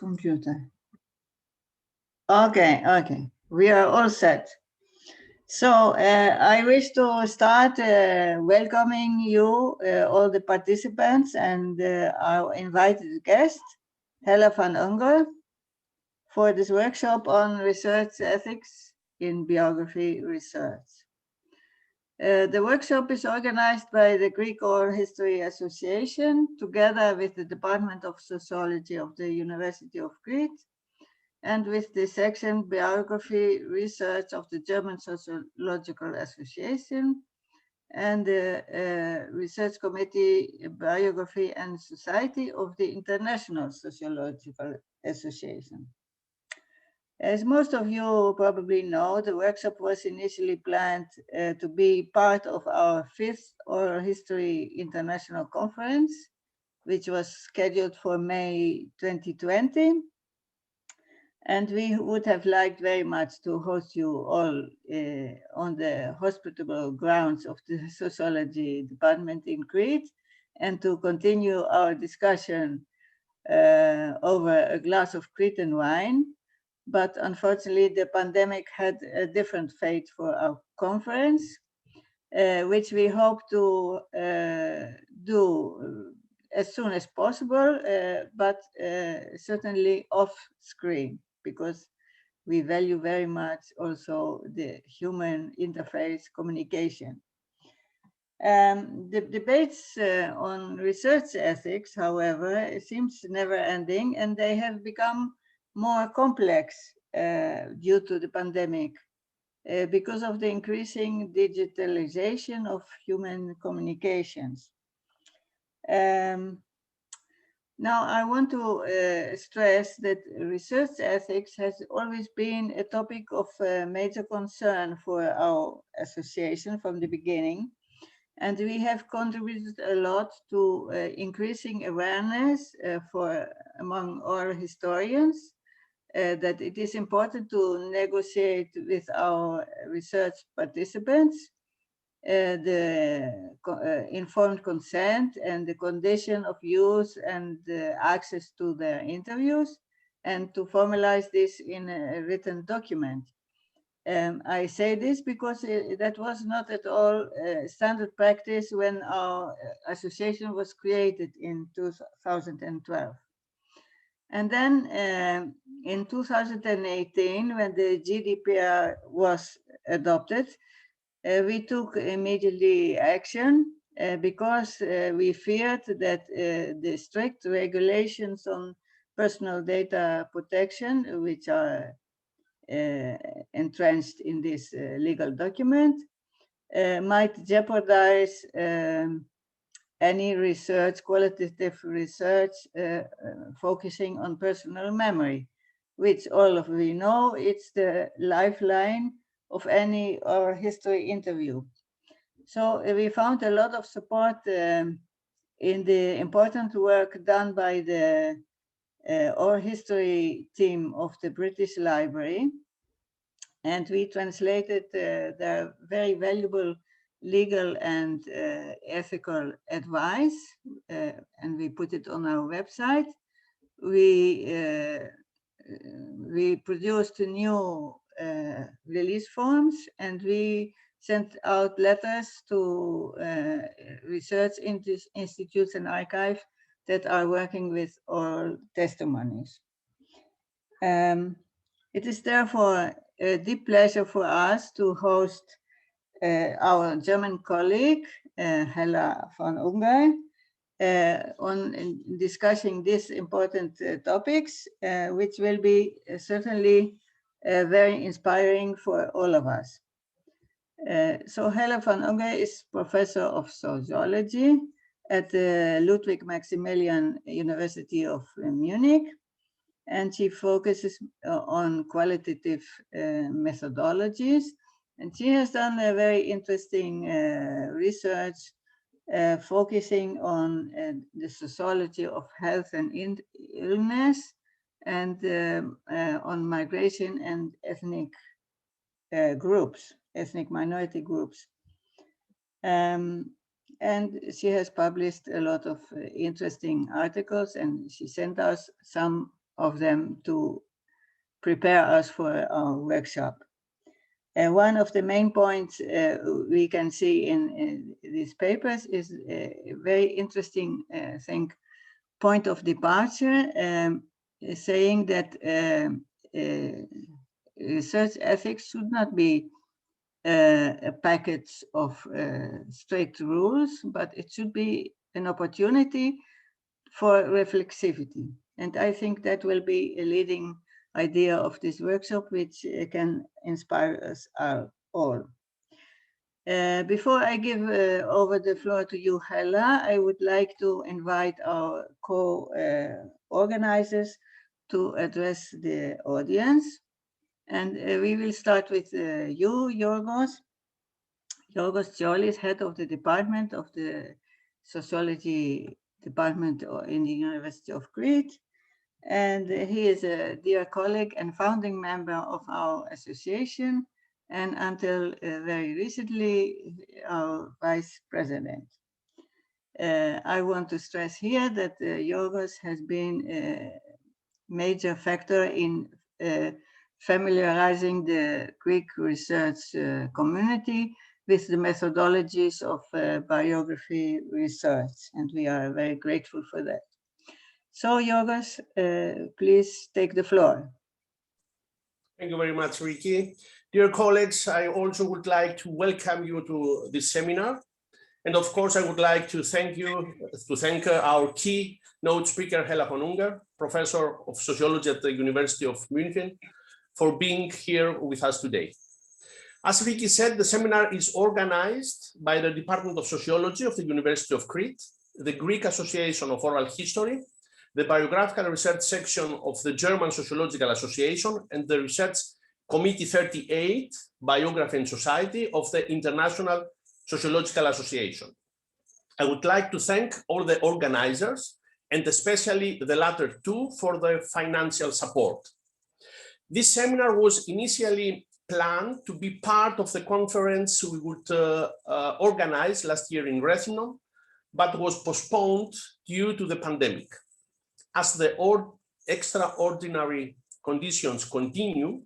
computer. Okay, we are all set. So I wish to start welcoming you, all the participants, and our invited guest, Helle van Unger, for this workshop on research ethics in biography research. The workshop is organized by the Greek Oral History Association, together with the Department of Sociology of the University of Crete, and with the section Biography Research of the German Sociological Association, and the Research Committee Biography and Society of the International Sociological Association. As most of you probably know, the workshop was initially planned to be part of our 5th Oral History International Conference, which was scheduled for May 2020. And we would have liked very much to host you all on the hospitable grounds of the Sociology Department in Crete, and to continue our discussion over a glass of Cretan wine. But unfortunately, the pandemic had a different fate for our conference, which we hope to do as soon as possible, but certainly off screen, because we value very much also the human interface communication. The debates on research ethics, however, seems never ending, and they have become more complex due to the pandemic because of the increasing digitalization of human communications. Now, I want to stress that research ethics has always been a topic of major concern for our association from the beginning, and we have contributed a lot to increasing awareness among our historians that it is important to negotiate with our research participants the informed consent and the condition of use and access to their interviews, and to formalize this in a written document. I say this because that was not at all standard practice when our association was created in 2012. And then in 2018, when the GDPR was adopted, we took immediately action because we feared that the strict regulations on personal data protection, which are entrenched in this legal document, might jeopardize any research, qualitative research, focusing on personal memory, which all of we know it's the lifeline of any oral history interview. So we found a lot of support in the important work done by the oral history team of the British Library, and we translated their very valuable legal and ethical advice, and we put it on our website. We produced new release forms, and we sent out letters to research institutes and archives that are working with oral testimonies. It is therefore a deep pleasure for us to host our German colleague, Helle van Unger, on discussing these important topics, which will be certainly very inspiring for all of us. So Helle van Unger is professor of sociology at the Ludwig-Maximilians University of Munich, and she focuses on qualitative methodologies. And she has done a very interesting research focusing on the sociology of health and illness, and on migration and ethnic groups, ethnic minority groups. And she has published a lot of interesting articles, and she sent us some of them to prepare us for our workshop. One of the main points we can see in these papers is a very interesting, I think, point of departure, saying that research ethics should not be a package of strict rules, but it should be an opportunity for reflexivity. And I think that will be a leading idea of this workshop, which can inspire us all. Before I give over the floor to you, Hella, I would like to invite our co-organizers to address the audience. And we will start with you, Yorgos. Yorgos Tsiolis, head of the department of the Sociology department in the University of Crete. And he is a dear colleague and founding member of our association, and until very recently, our vice president. I want to stress here that Yorgos has been a major factor in familiarizing the Greek research community with the methodologies of biography research, and we are very grateful for that. So, Yorgos, please take the floor. Thank you very much, Ricky. Dear colleagues, I also would like to welcome you to this seminar. And of course, I would like to thank our keynote speaker, Hella von Unger, professor of sociology at the University of Munich, for being here with us today. As Ricky said, the seminar is organized by the Department of Sociology of the University of Crete, the Greek Association of Oral History, the Biographical Research Section of the German Sociological Association, and the Research Committee 38, Biography and Society of the International Sociological Association. I would like to thank all the organizers, and especially the latter two, for their financial support. This seminar was initially planned to be part of the conference we would organize last year in Rethymnon, but was postponed due to the pandemic. As the extraordinary conditions continue,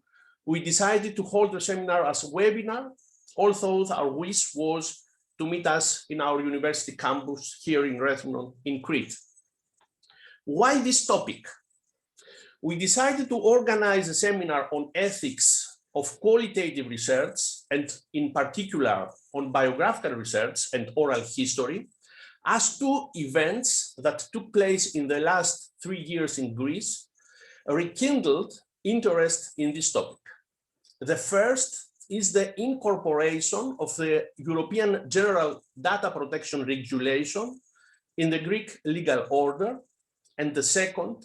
we decided to hold the seminar as a webinar, although our wish was to meet us in our university campus here in Rethymnon in Crete. Why this topic? We decided to organize a seminar on ethics of qualitative research, and in particular on biographical research and oral history, as two events that took place in the last 3 years in Greece rekindled interest in this topic. The first is the incorporation of the European General Data Protection Regulation in the Greek legal order, and the second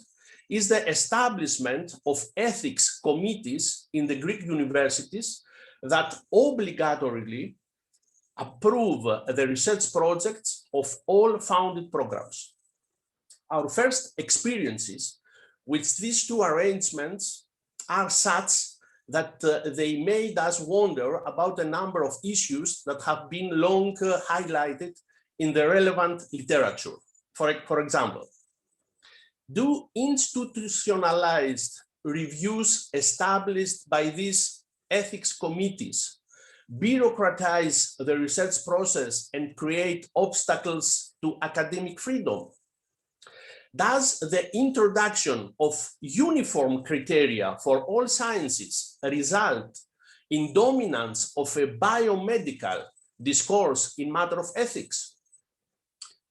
is the establishment of ethics committees in the Greek universities that obligatorily approve the research projects of all founded programs. Our first experiences with these two arrangements are such that they made us wonder about a number of issues that have been long highlighted in the relevant literature. For example, do institutionalized reviews established by these ethics committees bureaucratize the research process and create obstacles to academic freedom? Does the introduction of uniform criteria for all sciences result in dominance of a biomedical discourse in matter of ethics?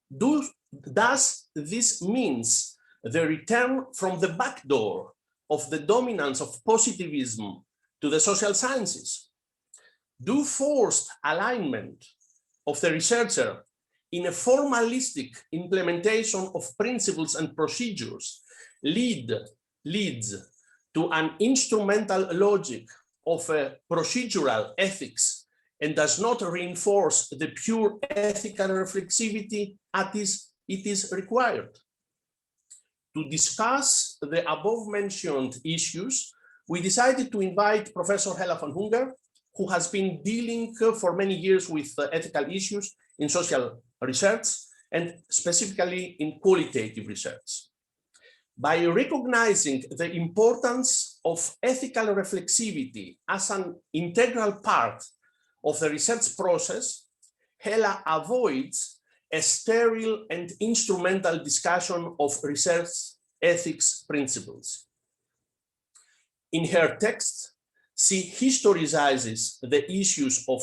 Does this mean the return from the back door of the dominance of positivism to the social sciences? Do forced alignment of the researcher in a formalistic implementation of principles and procedures leads to an instrumental logic of a procedural ethics and does not reinforce the pure ethical reflexivity as it is required? To discuss the above-mentioned issues, we decided to invite Professor Hella von Unger, who has been dealing for many years with ethical issues in social research and specifically in qualitative research. By recognizing the importance of ethical reflexivity as an integral part of the research process, Hella avoids a sterile and instrumental discussion of research ethics principles. In her text, she historicizes the issues of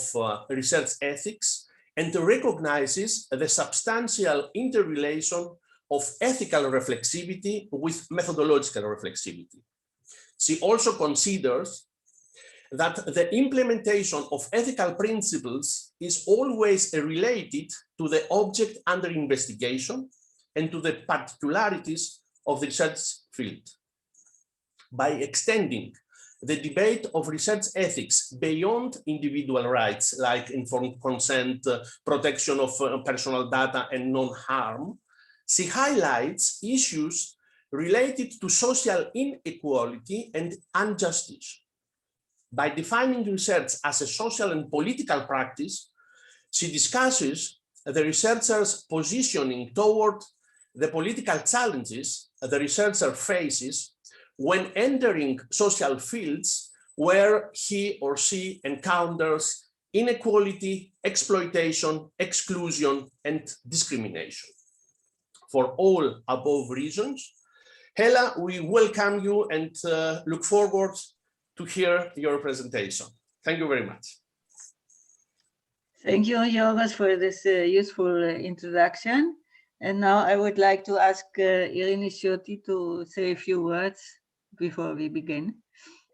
research ethics and recognizes the substantial interrelation of ethical reflexivity with methodological reflexivity. She also considers that the implementation of ethical principles is always related to the object under investigation and to the particularities of the research field. By extending the debate of research ethics beyond individual rights like informed consent, protection of personal data, and non-harm, she highlights issues related to social inequality and injustice. By defining research as a social and political practice, she discusses the researcher's positioning toward the political challenges the researcher faces when entering social fields where he or she encounters inequality, exploitation, exclusion, and discrimination. For all above reasons, Hella, we welcome you and look forward to hear your presentation. Thank you very much. Thank you, Yorgos, for this useful introduction. And now I would like to ask Irini Scioti to say a few words before we begin.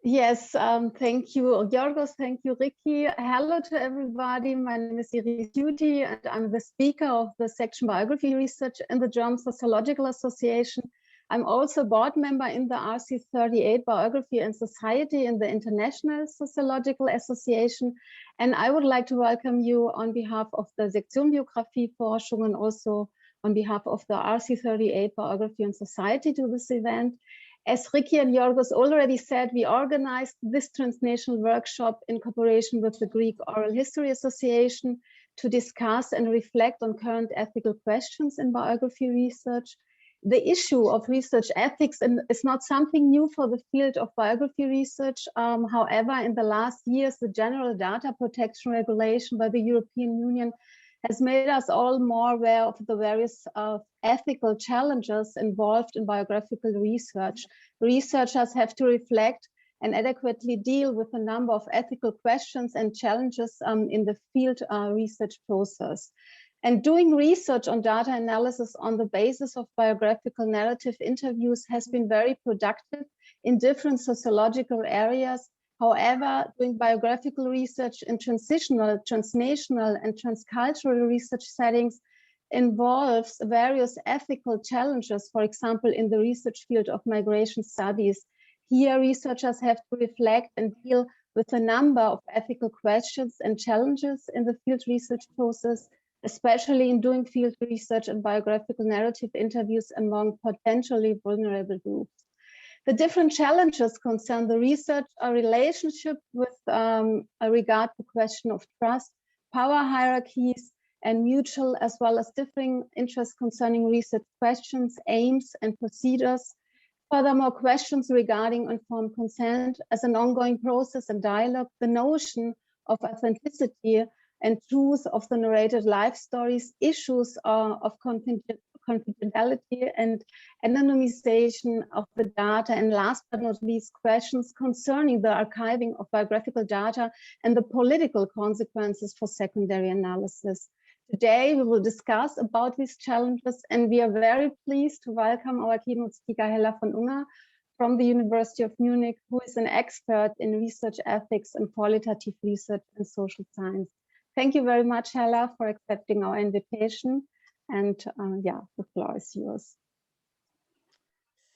Yes, thank you, Yorgos. Thank you, Ricky. Hello to everybody. My name is Irini Scioti, and I'm the speaker of the section Biography Research in the German Sociological Association. I'm also a board member in the RC38 Biography and Society in the International Sociological Association. And I would like to welcome you on behalf of the Sektion Biography Forschung and also on behalf of the RC38 Biography and Society to this event. As Ricky and Yorgos already said, we organized this transnational workshop in cooperation with the Greek Oral History Association to discuss and reflect on current ethical questions in biography research. The issue of research ethics is not something new for the field of biography research. However, in the last years, the General Data Protection Regulation by the European Union has made us all more aware of the various ethical challenges involved in biographical research. Researchers have to reflect and adequately deal with a number of ethical questions and challenges in the field research process. And doing research on data analysis on the basis of biographical narrative interviews has been very productive in different sociological areas. However, doing biographical research in transitional, transnational, and transcultural research settings involves various ethical challenges, for example, in the research field of migration studies. Here, researchers have to reflect and deal with a number of ethical questions and challenges in the field research process, especially in doing field research and biographical narrative interviews among potentially vulnerable groups. The different challenges concern the research relationship with regard to question of trust, power hierarchies, and mutual as well as differing interests concerning research questions, aims, and procedures. Furthermore, questions regarding informed consent as an ongoing process and dialogue, the notion of authenticity and truth of the narrated life stories, issues of confidentiality and anonymization of the data, and last but not least, questions concerning the archiving of biographical data and the political consequences for secondary analysis. Today, we will discuss about these challenges, and we are very pleased to welcome our keynote speaker, Hella von Unger, from the University of Munich, who is an expert in research ethics and qualitative research and social science. Thank you very much, Hella, for accepting our invitation. And yeah, the floor is yours.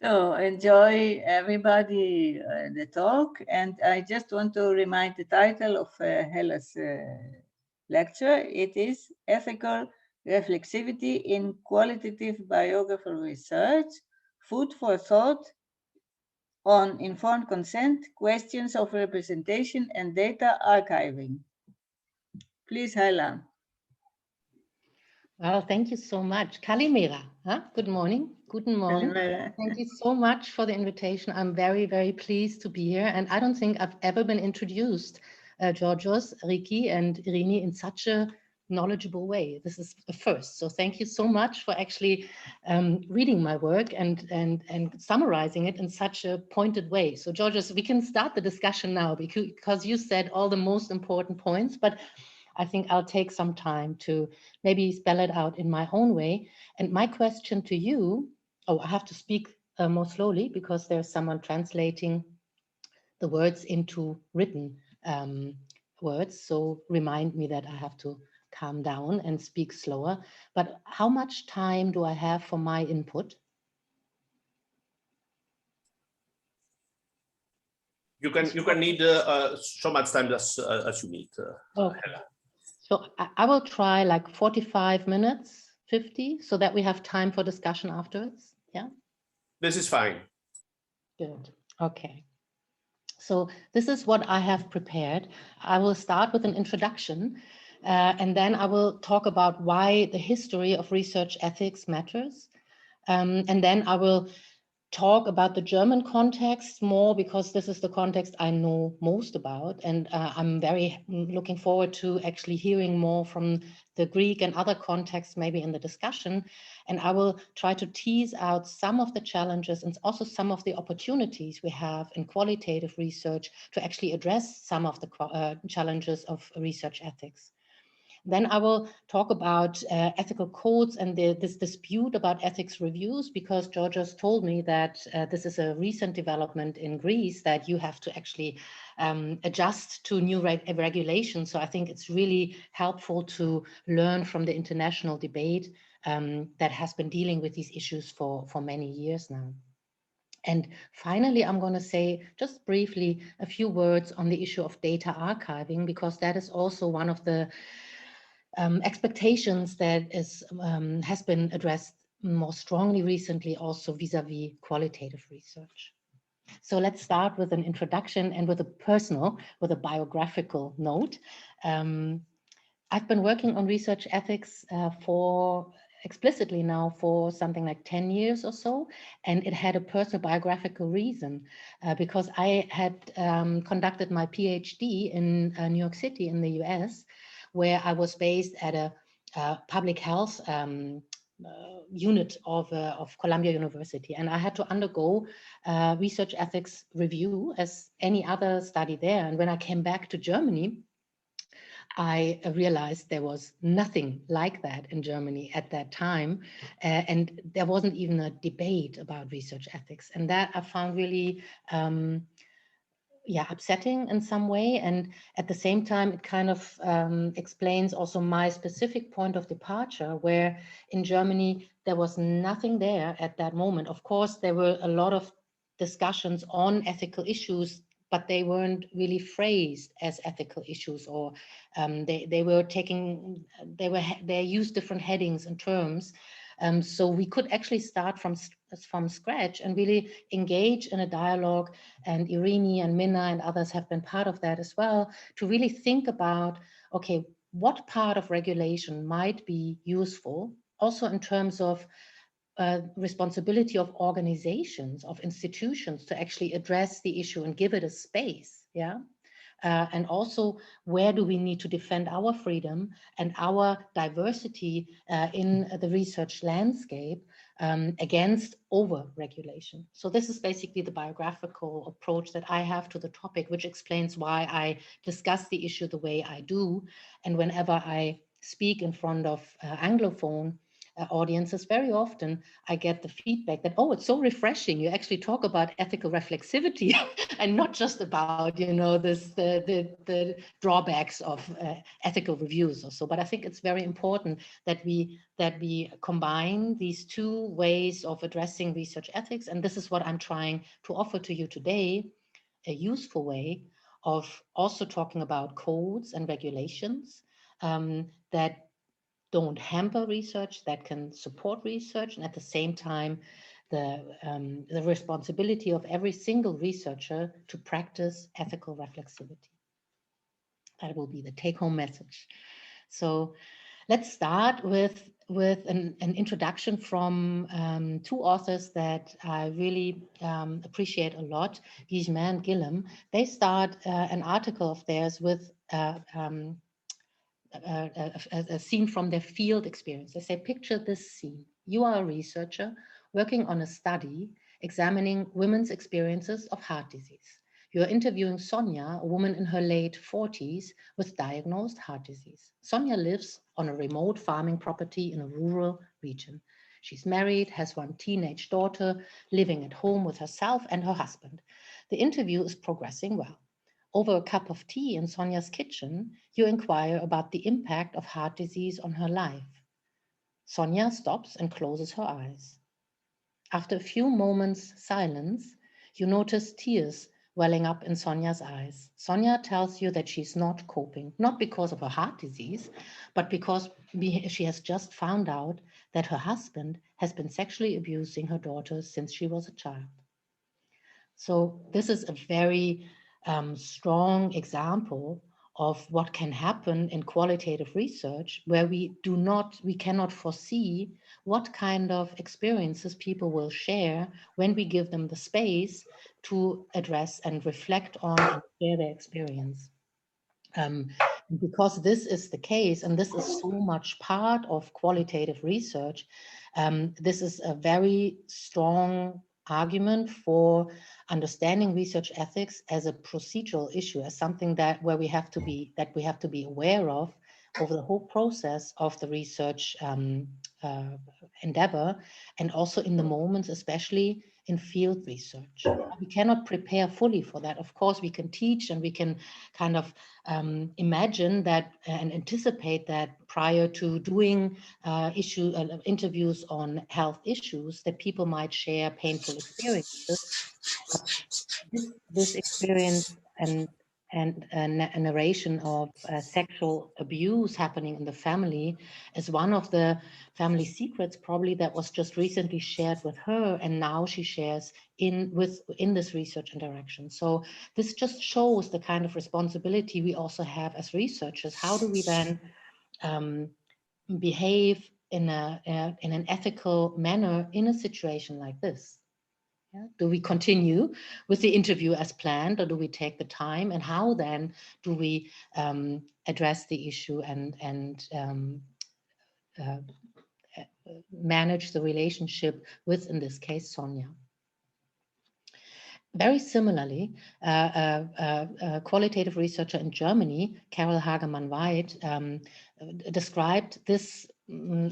So enjoy everybody the talk. And I just want to remind the title of Hella's lecture. It is Ethical Reflexivity in Qualitative Biographical Research, Food for Thought on Informed Consent, Questions of Representation and Data Archiving. Please, Hella. Well, thank you so much. Kalimera, huh? Good morning. Guten Morgen. Thank you so much for the invitation. I'm very, very pleased to be here. And I don't think I've ever been introduced, Georgios, Riki, and Irini in such a knowledgeable way. This is a first. So thank you so much for actually reading my work and summarizing it in such a pointed way. So Georgios, we can start the discussion now because you said all the most important points, but I think I'll take some time to maybe spell it out in my own way. And my question to you, oh, I have to speak more slowly because there's someone translating the words into written words. So remind me that I have to calm down and speak slower. But how much time do I have for my input? You can need so much time as you need. Okay. So I will try like 45 minutes, 50, so that we have time for discussion afterwards. Yeah. This is fine. Good. Okay. So this is what I have prepared. I will start with an introduction, and then I will talk about why the history of research ethics matters. And then I will talk about the German context more because this is the context I know most about. And I'm very looking forward to actually hearing more from the Greek and other contexts maybe in the discussion. And I will try to tease out some of the challenges and also some of the opportunities we have in qualitative research to actually address some of the challenges of research ethics. Then I will talk about ethical codes and this dispute about ethics reviews, because Georgios told me that this is a recent development in Greece that you have to actually adjust to new regulations. So I think it's really helpful to learn from the international debate that has been dealing with these issues for many years now. And finally, I'm going to say just briefly a few words on the issue of data archiving, because that is also one of the expectations that has been addressed more strongly recently also vis-a-vis qualitative research. So let's start with an introduction and with a biographical note. I've been working on research ethics explicitly now for something like 10 years or so, and it had a personal biographical reason because I had conducted my PhD in New York City in the US, where I was based at a public health unit of Columbia University. And I had to undergo research ethics review as any other study there. And when I came back to Germany, I realized there was nothing like that in Germany at that time. And there wasn't even a debate about research ethics. And that I found really upsetting in some way. And at the same time, it kind of explains also my specific point of departure, where in Germany, there was nothing there at that moment. Of course, there were a lot of discussions on ethical issues, but they weren't really phrased as ethical issues, or they used different headings and terms. So we could actually start from scratch and really engage in a dialogue, and Irini and Minna and others have been part of that as well, to really think about, okay, what part of regulation might be useful, also in terms of responsibility of organizations, of institutions, to actually address the issue and give it a space, and also, where do we need to defend our freedom and our diversity in the research landscape against over-regulation. So this is basically the biographical approach that I have to the topic, which explains why I discuss the issue the way I do. And whenever I speak in front of Anglophone audiences, very often I get the feedback that, oh, it's so refreshing. You actually talk about ethical reflexivity and not just about, the drawbacks of ethical reviews or so. But I think it's very important that we combine these two ways of addressing research ethics. And this is what I'm trying to offer to you today, a useful way of also talking about codes and regulations that don't hamper research, that can support research, and at the same time, the responsibility of every single researcher to practice ethical reflexivity. That will be the take-home message. So let's start with with an introduction from two authors that I really appreciate a lot, Guillemin and Guillem. They start an article of theirs with a scene from their field experience. They say, picture this scene. You are a researcher working on a study examining women's experiences of heart disease. You're interviewing Sonia, a woman in her late 40s with diagnosed heart disease. Sonia lives on a remote farming property in a rural region. She's married, has one teenage daughter, living at home with herself and her husband. The interview is progressing well. Over a cup of tea in Sonia's kitchen, you inquire about the impact of heart disease on her life. Sonia stops and closes her eyes. After a few moments' silence, you notice tears welling up in Sonia's eyes. Sonia tells you that she's not coping, not because of her heart disease, but because she has just found out that her husband has been sexually abusing her daughter since she was a child. So this is a very strong example of what can happen in qualitative research, where we cannot foresee what kind of experiences people will share when we give them the space to address and reflect on and share their experience. Because this is the case, and this is so much part of qualitative research, this is a very strong argument for understanding research ethics as a procedural issue, as something that we have to be aware of over the whole process of the research endeavor, and also in the moments, especially in field research. We cannot prepare fully for that. Of course, we can teach and we can kind of imagine that and anticipate that prior to doing interviews on health issues, that people might share painful experiences. But this experience and a narration of sexual abuse happening in the family is one of the family secrets, probably, that was just recently shared with her, and now she shares in this research interaction. So this just shows the kind of responsibility we also have as researchers. How do we then behave in an ethical manner in a situation like this? Yeah. Do we continue with the interview as planned, or do we take the time? And how then do we address the issue and manage the relationship with, in this case, Sonia? Very similarly, a qualitative researcher in Germany, Carol Hagemann-White, described this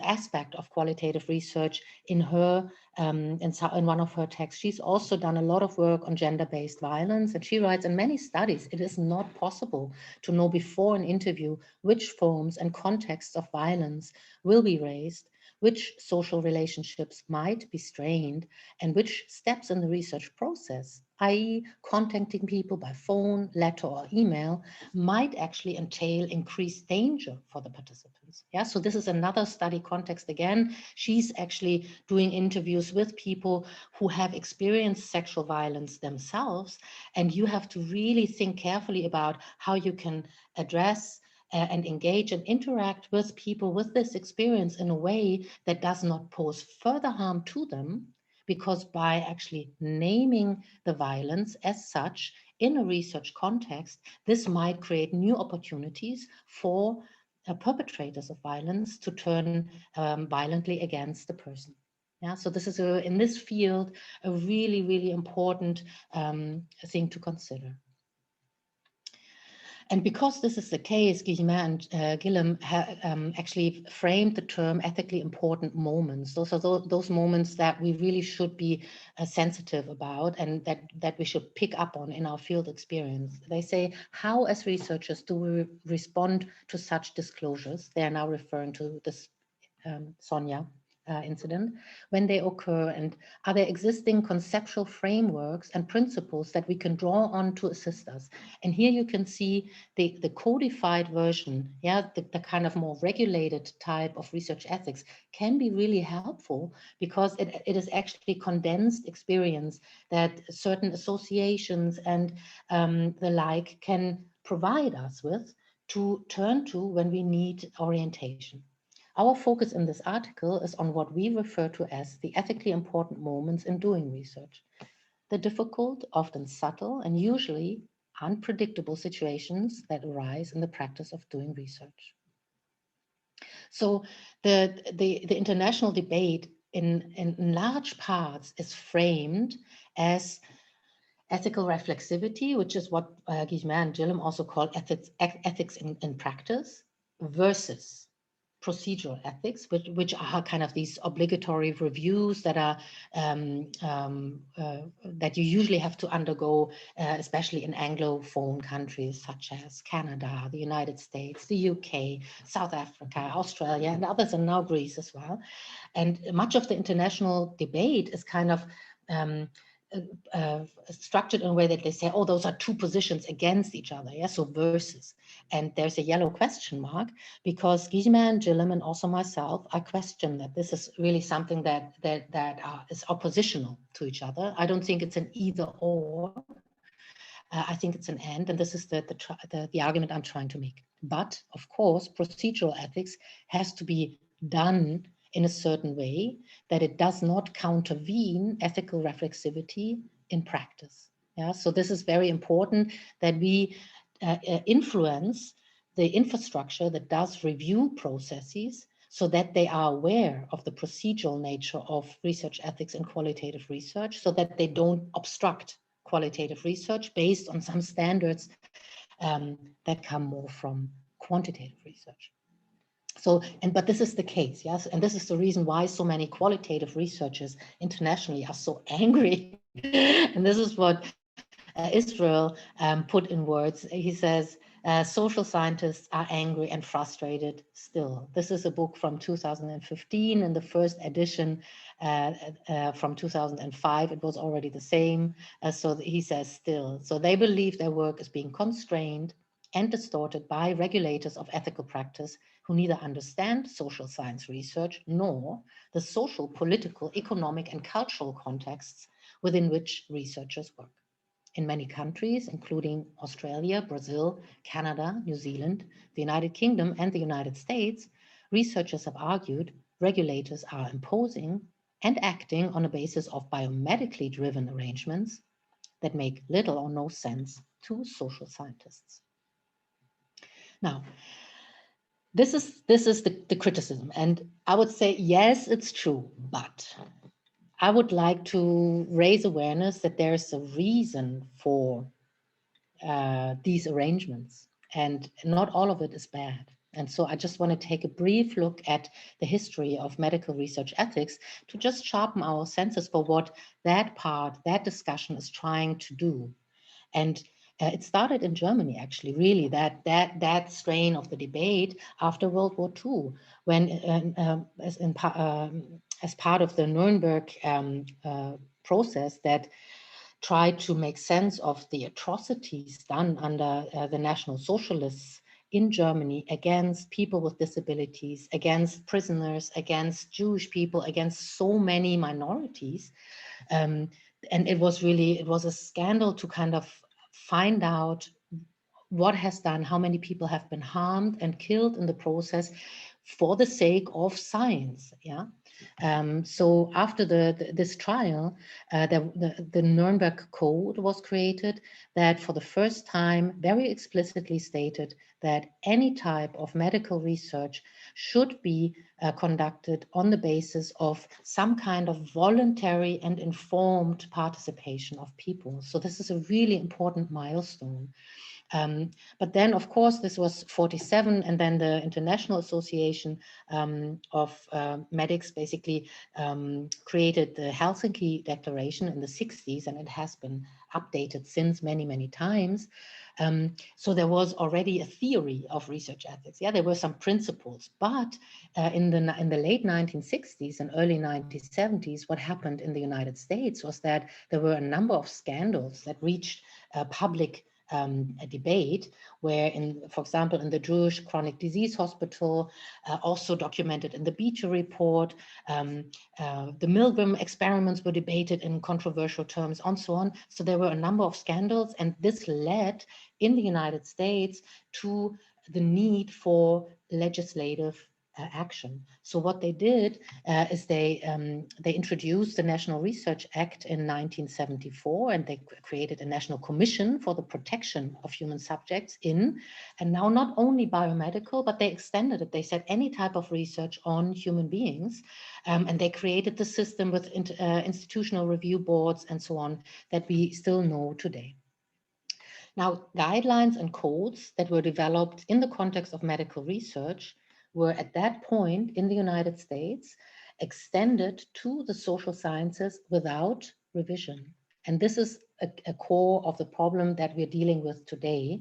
aspect of qualitative research in her in one of her texts. She's also done a lot of work on gender-based violence, and she writes, in many studies, it is not possible to know before an interview which forms and contexts of violence will be raised, which social relationships might be strained, and which steps in the research process, i.e. contacting people by phone, letter, or email, might actually entail increased danger for the participants. Yeah, so this is another study context again. She's actually doing interviews with people who have experienced sexual violence themselves, and you have to really think carefully about how you can address and engage and interact with people with this experience in a way that does not pose further harm to them, because by actually naming the violence as such in a research context, this might create new opportunities for perpetrators of violence to turn violently against the person. Yeah, so this is in this field a really, really important thing to consider. And because this is the case, Guillemin and Guillem actually framed the term ethically important moments. Those are those moments that we really should be sensitive about, and that we should pick up on in our field experience. They say, how as researchers do we respond to such disclosures? They are now referring to this Sonia incident, when they occur, and are there existing conceptual frameworks and principles that we can draw on to assist us? And here you can see the codified version, yeah, the kind of more regulated type of research ethics can be really helpful, because it is actually condensed experience that certain associations and the like can provide us with to turn to when we need orientation. Our focus in this article is on what we refer to as the ethically important moments in doing research, the difficult, often subtle, and usually unpredictable situations that arise in the practice of doing research. So the international debate in large parts is framed as ethical reflexivity, which is what Guillemin and Gillam also call ethics in practice, versus procedural ethics, which are kind of these obligatory reviews that are that you usually have to undergo, especially in Anglophone countries such as Canada, the United States, the UK, South Africa, Australia, and others, and now Greece as well. And much of the international debate is kind of structured in a way that they say, oh, those are two positions against each other, yeah, so versus. And there's a yellow question mark, because Guillemin, Gillam, and also myself, I question that this is really something that is oppositional to each other. I don't think it's an either or. I think it's an and this is the argument I'm trying to make. But of course, procedural ethics has to be done in a certain way that it does not countervene ethical reflexivity in practice. Yeah, so this is very important, that we influence the infrastructure that does review processes so that they are aware of the procedural nature of research ethics and qualitative research, so that they don't obstruct qualitative research based on some standards that come more from quantitative research. So, but this is the case, yes, and this is the reason why so many qualitative researchers internationally are so angry. And this is what Israel put in words. He says, social scientists are angry and frustrated still. This is a book from 2015, and the first edition from 2005, it was already the same. So he says still. So they believe their work is being constrained and distorted by regulators of ethical practice who neither understand social science research nor the social, political, economic, and cultural contexts within which researchers work. In many countries, including Australia, Brazil, Canada, New Zealand, the United Kingdom, and the United States, researchers have argued regulators are imposing and acting on a basis of biomedically driven arrangements that make little or no sense to social scientists. Now, this is the criticism, and I would say, yes, it's true, but I would like to raise awareness that there's a reason for these arrangements, and not all of it is bad. And so I just want to take a brief look at the history of medical research ethics to just sharpen our senses for what that discussion is trying to do. And it started in Germany, actually, really, that strain of the debate after World War II, when as part of the Nuremberg process that tried to make sense of the atrocities done under the National Socialists in Germany against people with disabilities, against prisoners, against Jewish people, against so many minorities. And it was a scandal to kind of find out what has done, how many people have been harmed and killed in the process for the sake of science. Yeah. So after this trial, the Nuremberg Code was created that for the first time very explicitly stated that any type of medical research should be conducted on the basis of some kind of voluntary and informed participation of people. So this is a really important milestone. But then, of course, this was 47, and then the International Association of Medics basically created the Helsinki Declaration in the 60s, and it has been updated since many times. So there was already a theory of research ethics. Yeah, there were some principles, but in the late 1960s and early 1970s, what happened in the United States was that there were a number of scandals that reached public a debate where, for example, in the Jewish Chronic Disease Hospital, also documented in the Beecher Report, the Milgram experiments were debated in controversial terms, and so on. So there were a number of scandals, and this led in the United States to the need for legislative action. So what they did is they introduced the National Research Act in 1974, and they created a national commission for the protection of human subjects and now not only biomedical, but they extended it. They said any type of research on human beings, and they created the system with institutional review boards and so on that we still know today. Now, guidelines and codes that were developed in the context of medical research were at that point in the United States extended to the social sciences without revision. And this is a core of the problem that we're dealing with today.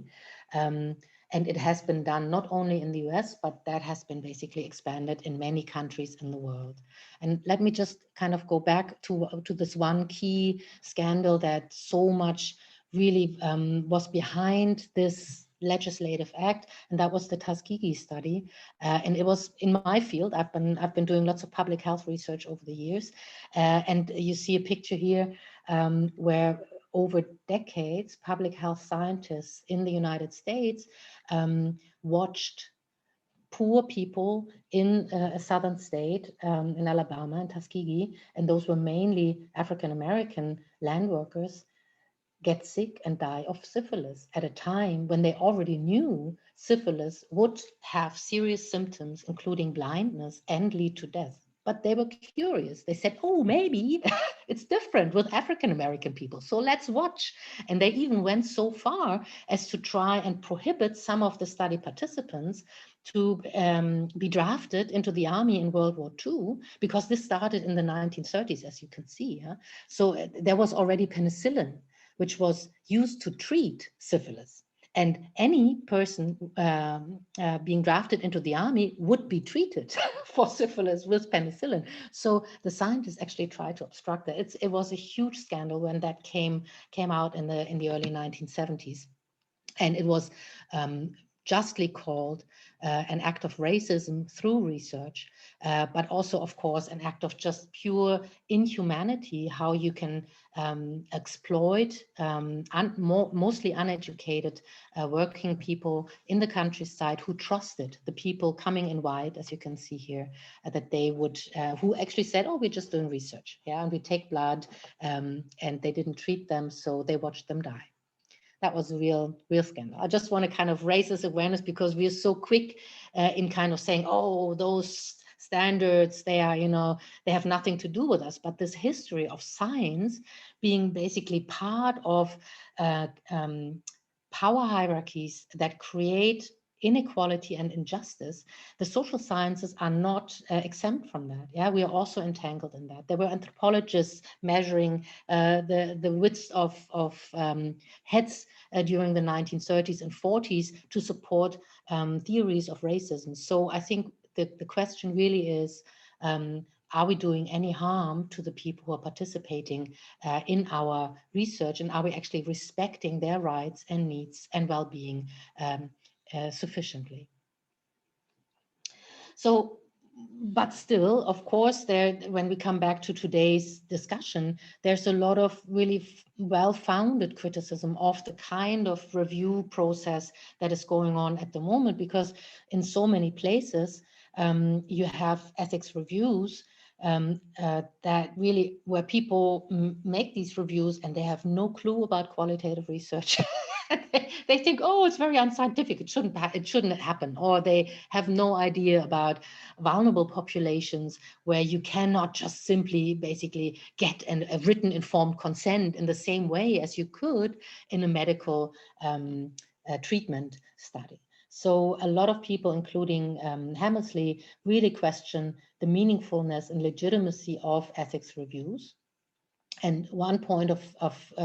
And it has been done not only in the US, but that has been basically expanded in many countries in the world. And let me just kind of go back to this one key scandal that so much really was behind this legislative act, and that was the Tuskegee study. And it was in my field. I've been doing lots of public health research over the years, and you see a picture here where over decades, public health scientists in the United States watched poor people in a southern state in Alabama, in Tuskegee, and those were mainly African-American land workers, get sick and die of syphilis at a time when they already knew syphilis would have serious symptoms, including blindness, and lead to death. But they were curious. They said, oh, maybe it's different with African-American people, so let's watch. And they even went so far as to try and prohibit some of the study participants to be drafted into the army in World War II, because this started in the 1930s, as you can see. Yeah? So there was already penicillin, which was used to treat syphilis. And any person being drafted into the army would be treated for syphilis with penicillin. So the scientists actually tried to obstruct that. It was a huge scandal when that came out in the early 1970s. And it was justly called an act of racism through research, but also, of course, an act of just pure inhumanity, how you can exploit mostly uneducated working people in the countryside who trusted the people coming in white, as you can see here, that they would, who actually said, oh, we're just doing research, yeah, and we take blood, and they didn't treat them, so they watched them die. That was a real scandal. I just want to kind of raise this awareness because we are so quick in kind of saying, oh, those standards, they are, you know, they have nothing to do with us. But this history of science being basically part of power hierarchies that create inequality and injustice, the social sciences are not exempt from that. Yeah, we are also entangled in that. There were anthropologists measuring the width of heads during the 1930s and 40s to support theories of racism. So I think that the question really is, are we doing any harm to the people who are participating in our research, and are we actually respecting their rights and needs and well-being sufficiently? So, but still, of course, when we come back to today's discussion, there's a lot of really well-founded criticism of the kind of review process that is going on at the moment, because in so many places you have ethics reviews that really, where people make these reviews and they have no clue about qualitative research. They think, oh, it's very unscientific, it shouldn't happen, or they have no idea about vulnerable populations where you cannot just simply basically get a written informed consent in the same way as you could in a medical treatment study. So a lot of people, including Hammersley, really question the meaningfulness and legitimacy of ethics reviews. And one point of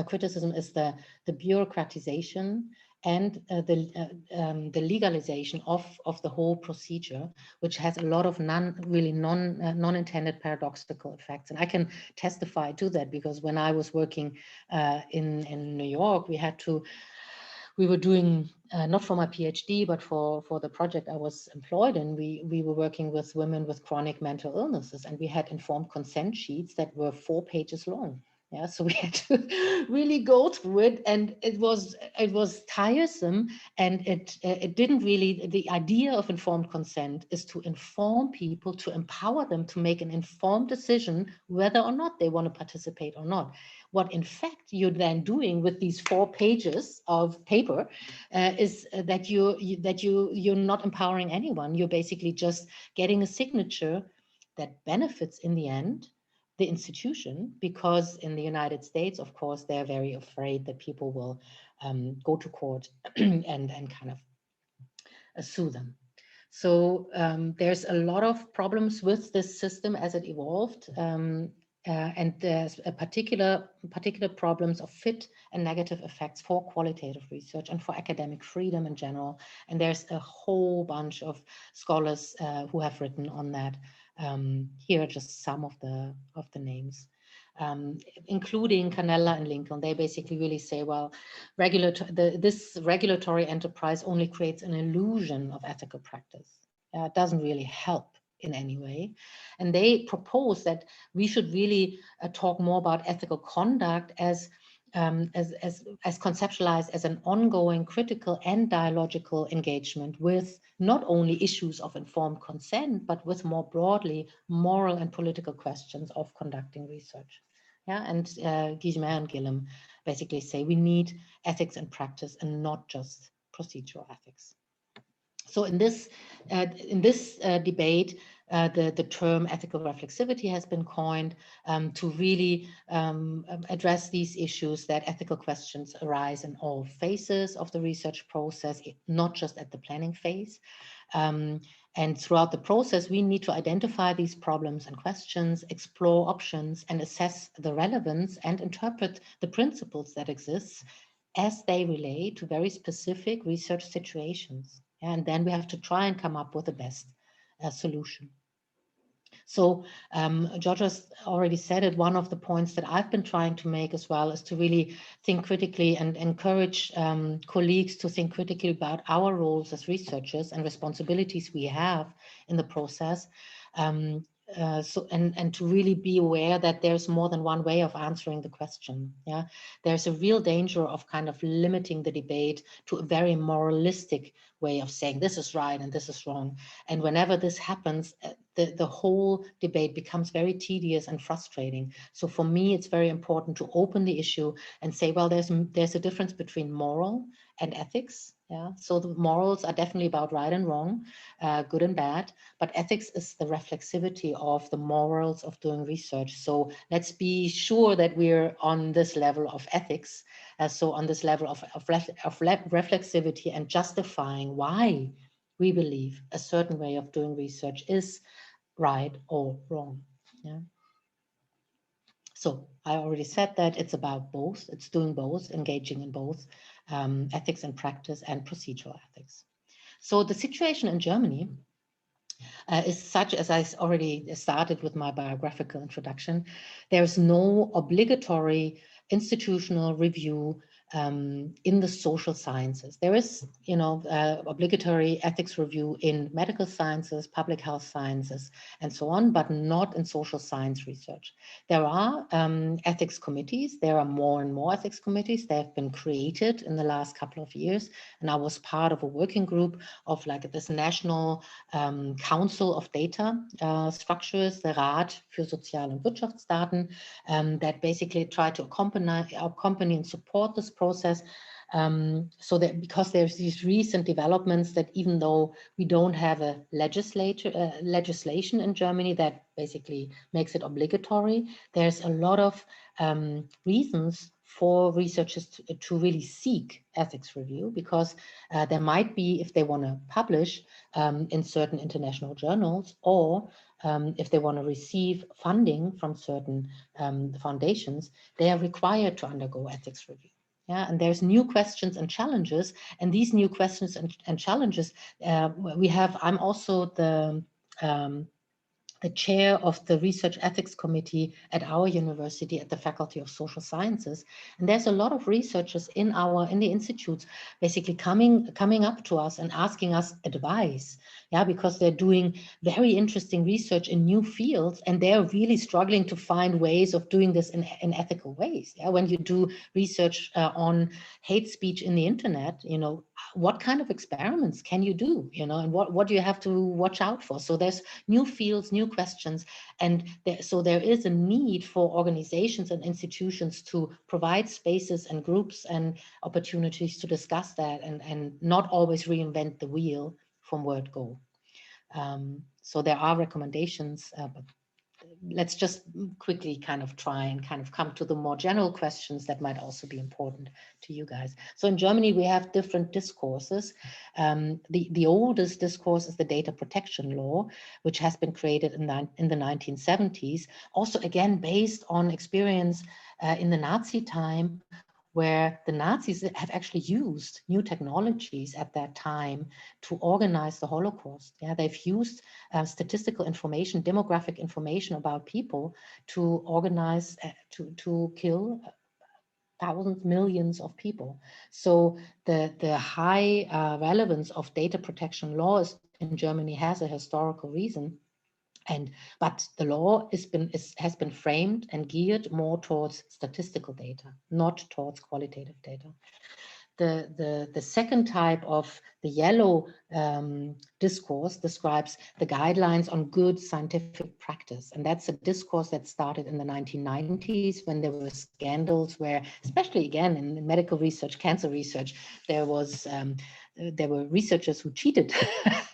criticism is the bureaucratization and the legalization of the whole procedure, which has a lot of non-intended paradoxical effects. And I can testify to that, because when I was working in New York, we were doing, not for my PhD, but for the project I was employed in, we were working with women with chronic mental illnesses, and we had informed consent sheets that were 4 pages long. Yeah, so we had to really go through it, and it was tiresome, and it didn't really. The idea of informed consent is to inform people, to empower them to make an informed decision whether or not they want to participate or not. What in fact you're then doing with these 4 pages of paper is that you're not empowering anyone. You're basically just getting a signature that benefits in the end the institution, because in the United States, of course, they're very afraid that people will go to court and kind of sue them. So there's a lot of problems with this system as it evolved, and there's a particular problems of fit and negative effects for qualitative research and for academic freedom in general. And there's a whole bunch of scholars who have written on that. Here are just some of the names, including Canella and Lincoln. They basically really say, well, this regulatory enterprise only creates an illusion of ethical practice. It doesn't really help in any way. And they propose that we should really talk more about ethical conduct as conceptualized as an ongoing critical and dialogical engagement with not only issues of informed consent, but with more broadly moral and political questions of conducting research. Yeah, and Guillemin and Gillum basically say we need ethics and practice and not just procedural ethics. So in this debate, the term ethical reflexivity has been coined to really address these issues, that ethical questions arise in all phases of the research process, not just at the planning phase. And throughout the process, we need to identify these problems and questions, explore options, and assess the relevance and interpret the principles that exist as they relate to very specific research situations. And then we have to try and come up with the best solution. So Georgia's already said it. One of the points that I've been trying to make as well is to really think critically and encourage colleagues to think critically about our roles as researchers and responsibilities we have in the process. And to really be aware that there's more than one way of answering the question. Yeah, there's a real danger of kind of limiting the debate to a very moralistic way of saying this is right and this is wrong. And whenever this happens, the whole debate becomes very tedious and frustrating. So for me, it's very important to open the issue and say, well, there's a difference between moral and ethics. Yeah, so the morals are definitely about right and wrong, good and bad, but ethics is the reflexivity of the morals of doing research. So let's be sure that we're on this level of ethics, so on this level of reflexivity and justifying why we believe a certain way of doing research is right or wrong. Yeah. So I already said that it's about both. It's doing both, engaging in both ethics and practice and procedural ethics. So the situation in Germany is such, as I already started with my biographical introduction, there's no obligatory institutional review in the social sciences. There is, obligatory ethics review in medical sciences, public health sciences, and so on, but not in social science research. There are ethics committees. There are more and more ethics committees. They have been created in the last couple of years, and I was part of a working group of like this national council of data structures, the Rat für Sozial- und Wirtschaftsdaten, that basically try to accompany and support this process, so that because there's these recent developments that even though we don't have a legislation in Germany that basically makes it obligatory, there's a lot of reasons for researchers to really seek ethics review, because there might be, if they want to publish in certain international journals, or if they want to receive funding from certain foundations, they are required to undergo ethics review. Yeah, and there's new questions and challenges, and these new questions and challenges I'm also the chair of the Research Ethics Committee at our university at the Faculty of Social Sciences. And there's a lot of researchers in the institutes basically coming up to us and asking us advice. Yeah, because they're doing very interesting research in new fields, and they're really struggling to find ways of doing this in ethical ways. Yeah, when you do research on hate speech in the internet, you know, what kind of experiments can you do, you know, and what do you have to watch out for? So there's new fields, new questions, and so there is a need for organizations and institutions to provide spaces and groups and opportunities to discuss that, and not always reinvent the wheel from word go. So there are recommendations, but let's just quickly kind of try and kind of come to the more general questions that might also be important to you guys. So in Germany, we have different discourses. The oldest discourse is the data protection law, which has been created in the 1970s, also again based on experience in the Nazi time, where the Nazis have actually used new technologies at that time to organize the Holocaust. Yeah, they've used statistical information, demographic information about people to organize, to kill thousands, millions of people. So the high relevance of data protection laws in Germany has a historical reason. But the law has been framed and geared more towards statistical data, not towards qualitative data. The second type of the yellow discourse describes the guidelines on good scientific practice. And that's a discourse that started in the 1990s when there were scandals where, especially again in medical research, cancer research, there were researchers who cheated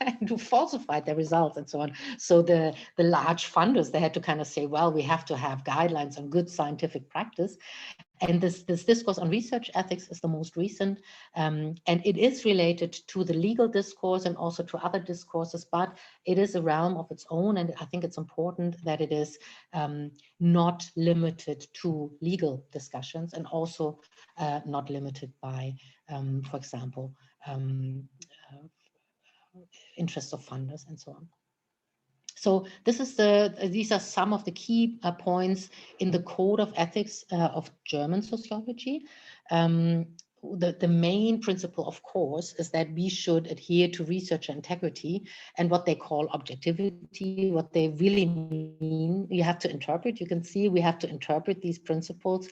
and who falsified their results and so on. So the large funders, they had to kind of say, well, we have to have guidelines on good scientific practice. And this discourse on research ethics is the most recent, and it is related to the legal discourse and also to other discourses, but it is a realm of its own, and I think it's important that it is not limited to legal discussions, and also not limited by, for example, interests of funders and so on. So this is these are some of the key points in the Code of Ethics of German sociology. The main principle, of course, is that we should adhere to researcher integrity and what they call objectivity, what they really mean. You have to interpret. You can see we have to interpret these principles.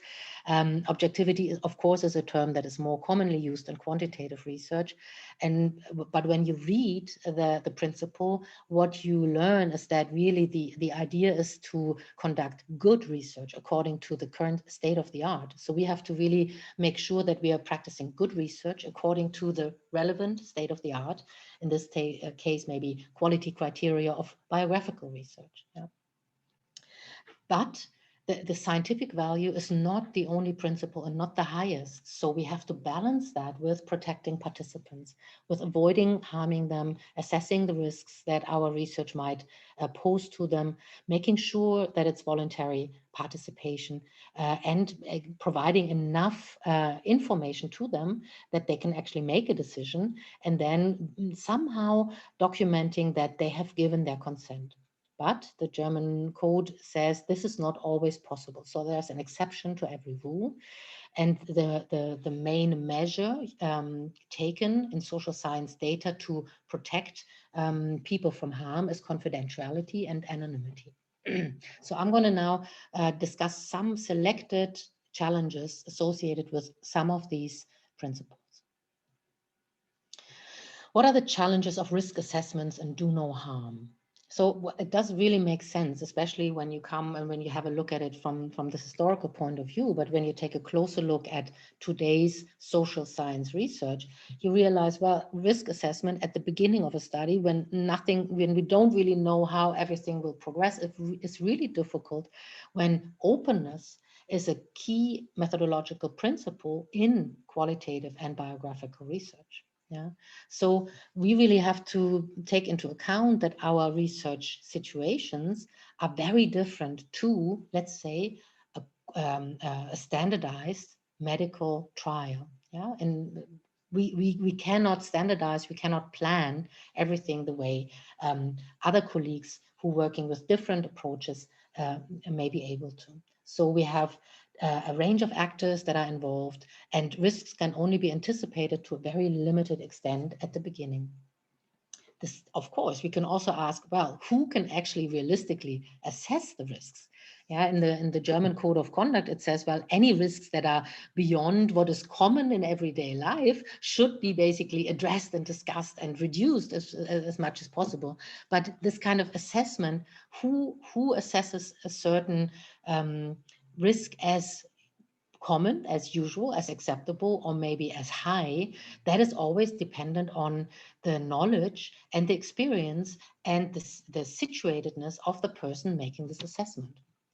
Objectivity, of course, is a term that is more commonly used in quantitative research. But when you read the principle, what you learn is that really the idea is to conduct good research according to the current state of the art. So we have to really make sure that we are practicing good research according to the relevant state of the art. In this case, maybe quality criteria of biographical research. Yeah. But the scientific value is not the only principle and not the highest. So we have to balance that with protecting participants, with avoiding harming them, assessing the risks that our research might pose to them, making sure that it's voluntary participation, and providing enough information to them that they can actually make a decision, and then somehow documenting that they have given their consent. But the German code says this is not always possible. So there's an exception to every rule. And the main measure taken in social science data to protect people from harm is confidentiality and anonymity. So I'm going to now discuss some selected challenges associated with some of these principles. What are the challenges of risk assessments and do no harm? So it does really make sense, especially when you come and when you have a look at it from the historical point of view. But when you take a closer look at today's social science research, you realize, well, risk assessment at the beginning of a study, when we don't really know how everything will progress, it's really difficult when openness is a key methodological principle in qualitative and biographical research. Yeah, so we really have to take into account that our research situations are very different to, let's say, a standardized medical trial. Yeah, and we cannot standardize, we cannot plan everything the way other colleagues who are working with different approaches may be able to. So we have a range of actors that are involved, and risks can only be anticipated to a very limited extent at the beginning. this, of course, we can also ask, well, who can actually realistically assess the risks? Yeah, in the German Code of Conduct, it says, well, any risks that are beyond what is common in everyday life should be basically addressed and discussed and reduced as much as possible. But this kind of assessment, who assesses a certain risk as common, as usual, as acceptable, or maybe as high, that is always dependent on the knowledge and the experience and the situatedness of the person making this assessment.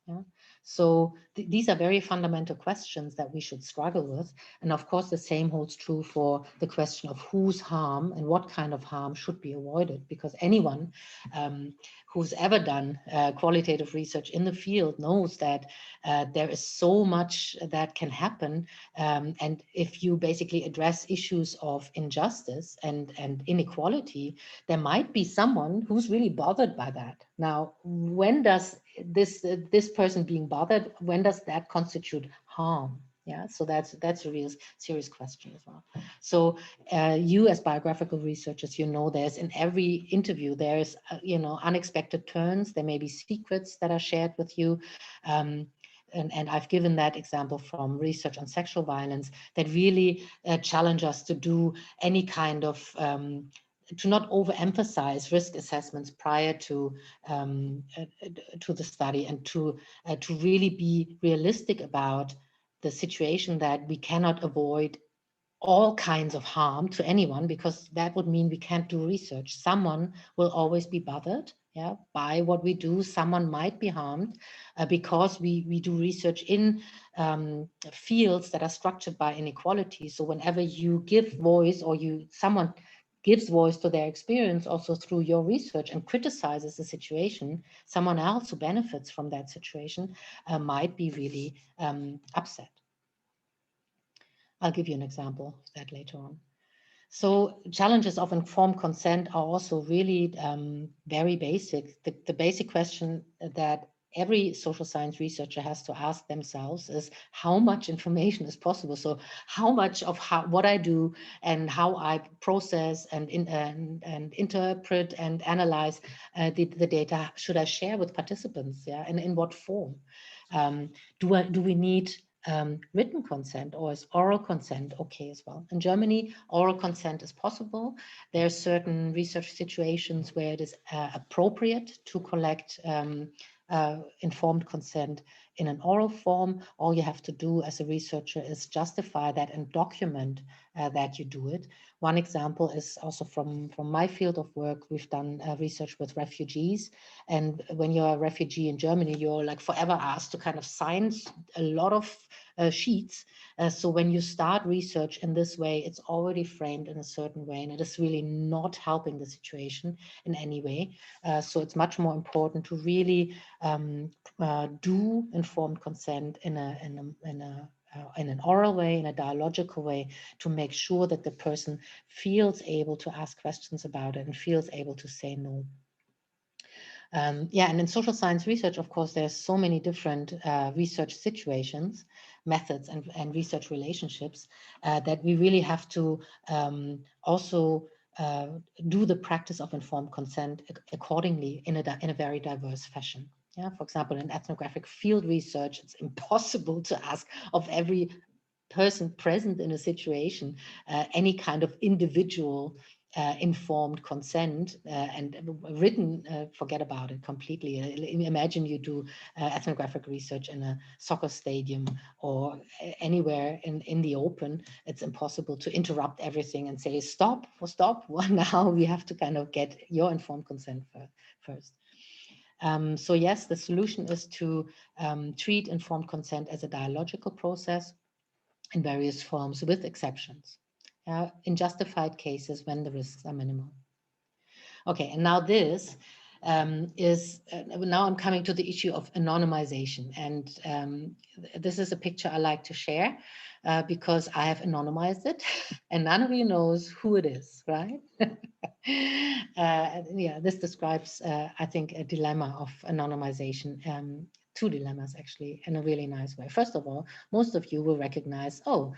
Yeah? So these are very fundamental questions that we should struggle with. And of course, the same holds true for the question of whose harm and what kind of harm should be avoided, because anyone who's ever done qualitative research in the field knows that there is so much that can happen. And if you basically address issues of injustice and inequality, there might be someone who's really bothered by that. Now, when does this person being bothered, when does that constitute harm? Yeah, so that's a real serious question as well. So you as biographical researchers, you know, there's in every interview, there's, you know, unexpected turns. There may be secrets that are shared with you. And I've given that example from research on sexual violence that really challenge us to do any kind of to not overemphasize risk assessments prior to the study, and to really be realistic about the situation that we cannot avoid all kinds of harm to anyone, because that would mean we can't do research. Someone will always be bothered, yeah, by what we do. Someone might be harmed because we do research in fields that are structured by inequality. So whenever you give voice, or someone gives voice to their experience also through your research and criticizes the situation, someone else who benefits from that situation might be really upset. I'll give you an example of that later on. So challenges of informed consent are also really very basic. The basic question that every social science researcher has to ask themselves is how much information is possible. So how much of what I do and how I process and interpret and analyze the data should I share with participants? Yeah, and in what form? Do we need written consent, or is oral consent okay as well? In Germany, oral consent is possible. There are certain research situations where it is appropriate to collect informed consent in an oral form. All you have to do as a researcher is justify that and document that you do it. One example is also from my field of work. We've done research with refugees, and when you're a refugee in Germany, you're like forever asked to kind of sign a lot of sheets. So when you start research in this way, it's already framed in a certain way, and it is really not helping the situation in any way. So it's much more important to really do informed consent in an oral way, in a dialogical way, to make sure that the person feels able to ask questions about it and feels able to say no. Yeah, and in social science research, of course, there's so many different research situations, methods, and research relationships that we really have to also do the practice of informed consent accordingly in a very diverse fashion. Yeah, for example, in ethnographic field research, it's impossible to ask of every person present in a situation any kind of individual informed consent, and written, forget about it completely. Imagine you do ethnographic research in a soccer stadium or anywhere in the open. It's impossible to interrupt everything and say, stop. Well, now we have to kind of get your informed consent first. So yes, the solution is to treat informed consent as a dialogical process in various forms with exceptions. In justified cases when the risks are minimal. Okay, and now this now I'm coming to the issue of anonymization. And this is a picture I like to share because I have anonymized it and none of you knows who it is, right? Yeah, this describes, I think, a dilemma of anonymization. two dilemmas actually in a really nice way. First of all, most of you will recognize, oh,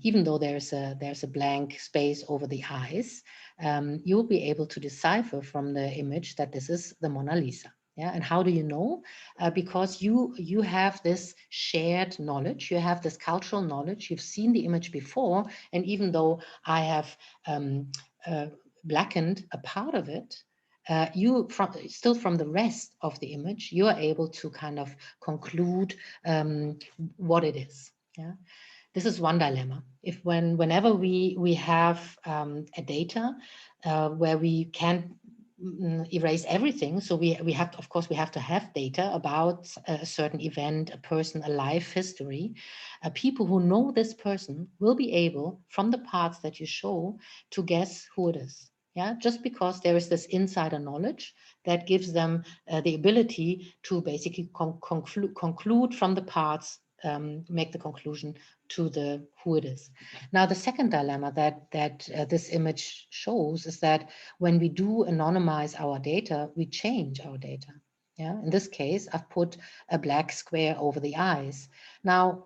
even though there's a blank space over the eyes, you'll be able to decipher from the image that this is the Mona Lisa. Yeah, and how do you know? Because you have this shared knowledge, you have this cultural knowledge, you've seen the image before, and even though I have blackened a part of it, still from the rest of the image, you are able to kind of conclude what it is. Yeah, this is one dilemma. If whenever we have a data where we can't erase everything, so we have to, of course, we have to have data about a certain event, a person, a life history. People who know this person will be able, from the parts that you show, to guess who it is. Yeah, just because there is this insider knowledge that gives them the ability to basically conclude from the parts, make the conclusion to the who it is. Now, the second dilemma that this image shows is that when we do anonymize our data, we change our data. Yeah, in this case, I've put a black square over the eyes. Now,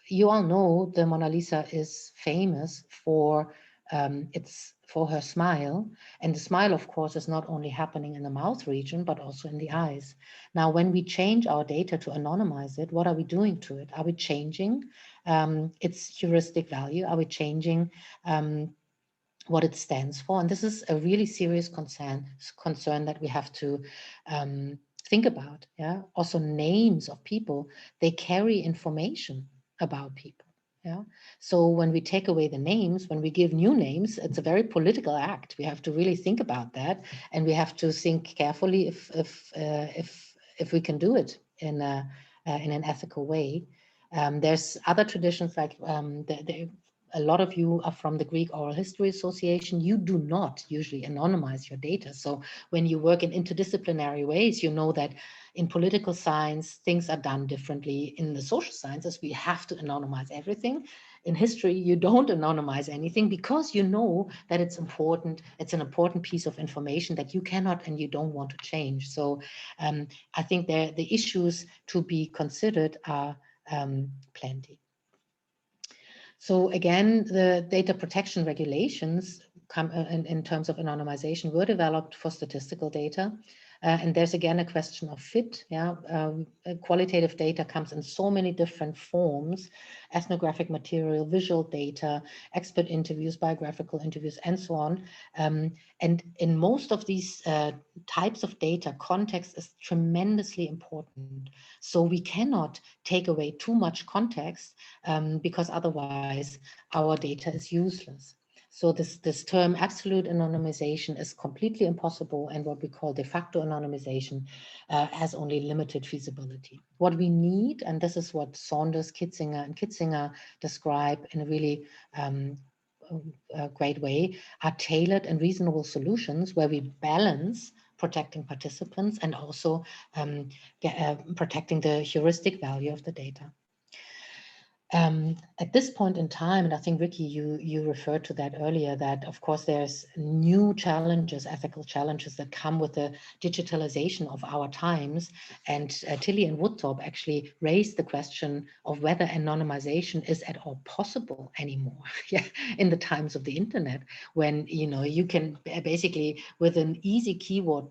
you all know the Mona Lisa is famous for her smile, and the smile, of course, is not only happening in the mouth region but also in the eyes. Now, when we change our data to anonymize it, what are we doing to it? Are we changing its heuristic value? Are we changing what it stands for? And this is a really serious concern that we have to think about. Yeah, also names of people, they carry information about people. Yeah. So when we take away the names, when we give new names, it's a very political act. We have to really think about that, and we have to think carefully if we can do it in an ethical way. There's other traditions like a lot of you are from the Greek Oral History Association. You do not usually anonymize your data. So when you work in interdisciplinary ways, you know that in political science, things are done differently. In the social sciences, we have to anonymize everything. In history, you don't anonymize anything because you know that it's important. It's an important piece of information that you cannot and you don't want to change. So I think the issues to be considered are plenty. So again, the data protection regulations come in terms of anonymization were developed for statistical data. And there's again a question of fit. Yeah, qualitative data comes in so many different forms: ethnographic material, visual data, expert interviews, biographical interviews, and so on. And in most of these types of data, context is tremendously important. So we cannot take away too much context because otherwise our data is useless. So this term absolute anonymization is completely impossible, and what we call de facto anonymization has only limited feasibility. What we need, and this is what Saunders, Kitzinger, and Kitzinger describe in a really great way, are tailored and reasonable solutions where we balance protecting participants and also protecting the heuristic value of the data. At this point in time, and I think, Ricky, you referred to that earlier, that of course there's new challenges, ethical challenges that come with the digitalization of our times. And Tilly and Woodthorpe actually raised the question of whether anonymization is at all possible anymore in the times of the internet, when you can basically, with an easy keyword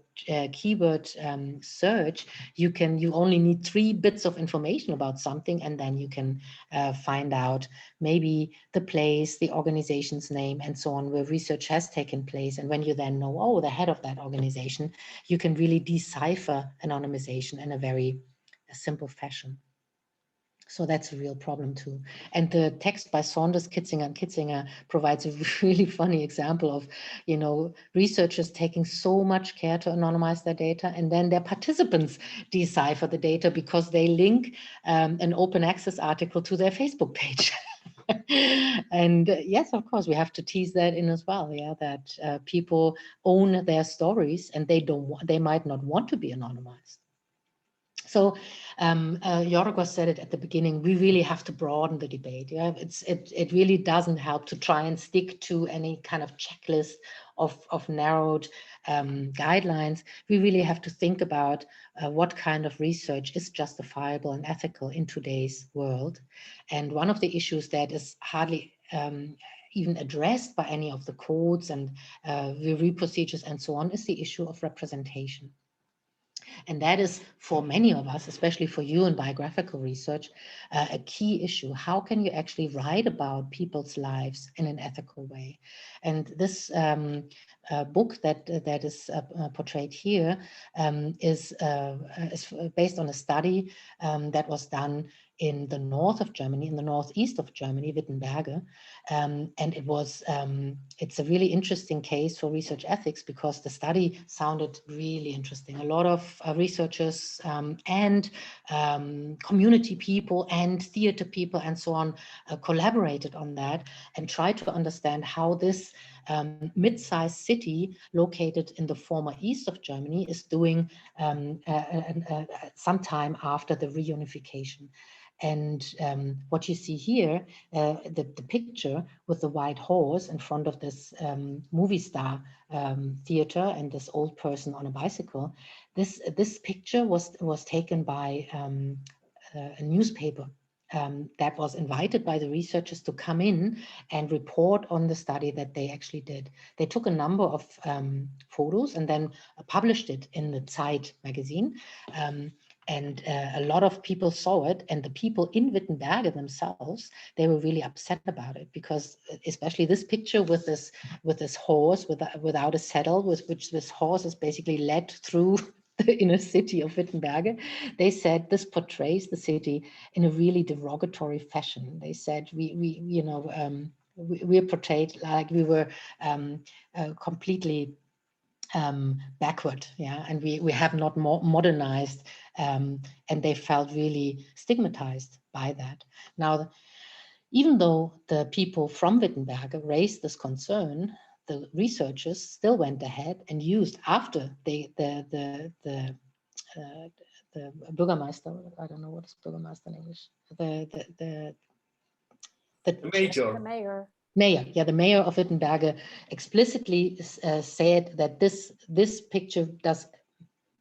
search, you only need 3 bits of information about something, and then you can find out maybe the place, the organization's name, and so on, where research has taken place. And when you then know, oh, the head of that organization, you can really decipher anonymization in a very simple fashion. So that's a real problem too. And the text by Saunders, Kitzinger, and Kitzinger provides a really funny example of, researchers taking so much care to anonymize their data, and then their participants decipher the data because they link an open access article to their Facebook page. And yes, of course, we have to tease that in as well. Yeah, that people own their stories, and they might not want to be anonymized. So Yorgos said it at the beginning, we really have to broaden the debate. Yeah, it really doesn't help to try and stick to any kind of checklist of narrowed guidelines, we really have to think about what kind of research is justifiable and ethical in today's world. And one of the issues that is hardly even addressed by any of the codes and review procedures and so on is the issue of representation. And that is, for many of us, especially for you in biographical research, a key issue. How can you actually write about people's lives in an ethical way? And this book that is portrayed here is based on a study that was done in the north of Germany, in the northeast of Germany, Wittenberge. And it's a really interesting case for research ethics because the study sounded really interesting. A lot of researchers and community people and theater people and so on collaborated on that and tried to understand how this mid-sized city located in the former east of Germany is doing sometime after the reunification. And what you see here, the picture with the white horse in front of this movie star theater and this old person on a bicycle, this picture was taken by a newspaper that was invited by the researchers to come in and report on the study that they actually did. They took a number of photos and then published it in the Zeit magazine. And a lot of people saw it, and the people in Wittenberge themselves, they were really upset about it because, especially this picture with this horse without a saddle, with which this horse is basically led through the inner city of Wittenberge. They said this portrays the city in a really derogatory fashion. They said we're portrayed like we were completely backward, yeah, and we have not modernized, and they felt really stigmatized by that. Now, even though the people from Wittenberge raised this concern, the researchers still went ahead and used after the Bürgermeister, I don't know what is Bürgermeister in English, the mayor. Mayor, yeah, the mayor of Wittenberge explicitly said that this picture does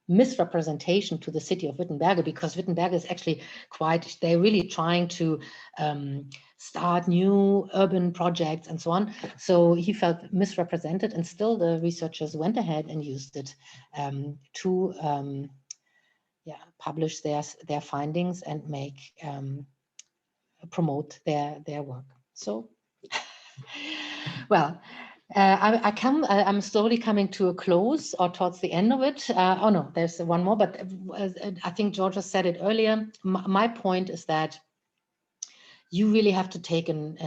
misrepresentation to the city of Wittenberge, because Wittenberge is actually they're really trying to start new urban projects and so on. So he felt misrepresented, and still the researchers went ahead and used it to publish their findings and make promote their work. So. Well, I'm slowly coming to a close or towards the end of it. Oh no, there's one more, but I think Georgia said it earlier. My point is that you really have to take to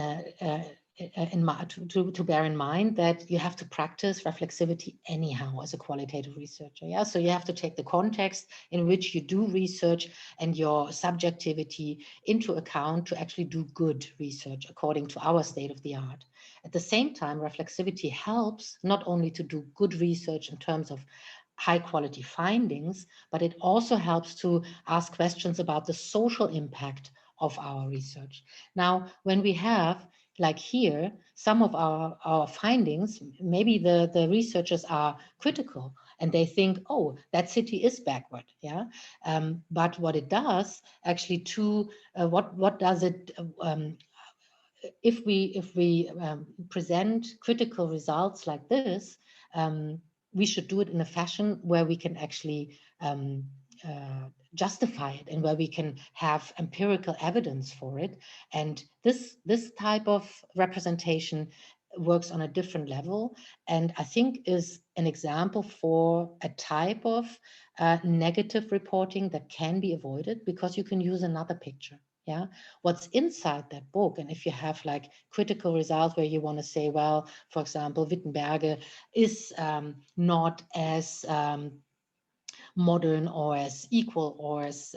bear in mind that you have to practice reflexivity anyhow as a qualitative researcher. Yeah, so you have to take the context in which you do research and your subjectivity into account to actually do good research according to our state of the art. At the same time, reflexivity helps not only to do good research in terms of high quality findings, but it also helps to ask questions about the social impact of our research. Now, when we have, like here, some of our findings, maybe the researchers are critical and they think, oh, that city is backward, yeah. But what it does actually what does it, if we present critical results like this, we should do it in a fashion where we can actually justify it and where we can have empirical evidence for it. And this type of representation works on a different level, and I think is an example for a type of negative reporting that can be avoided, because you can use another picture. Yeah, what's inside that book, and if you have like critical results where you want to say, well, for example, Wittenberge is not as modern or as equal or as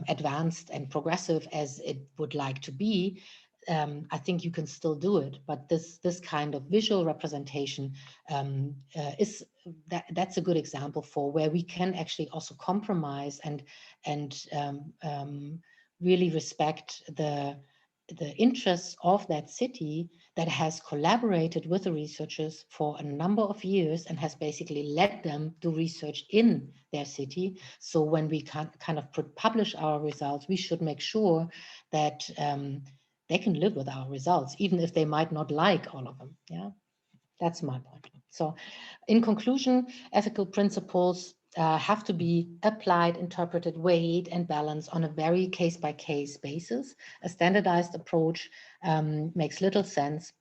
advanced and progressive as it would like to be, I think you can still do it. But this kind of visual representation that's a good example for where we can actually also compromise and really respect the interests of that city that has collaborated with the researchers for a number of years and has basically let them do research in their city. So when we kind of publish our results, we should make sure that they can live with our results, even if they might not like all of them. Yeah, that's my point. So in conclusion, ethical principles have to be applied, interpreted, weighed, and balanced on a very case-by-case basis. A standardized approach makes little sense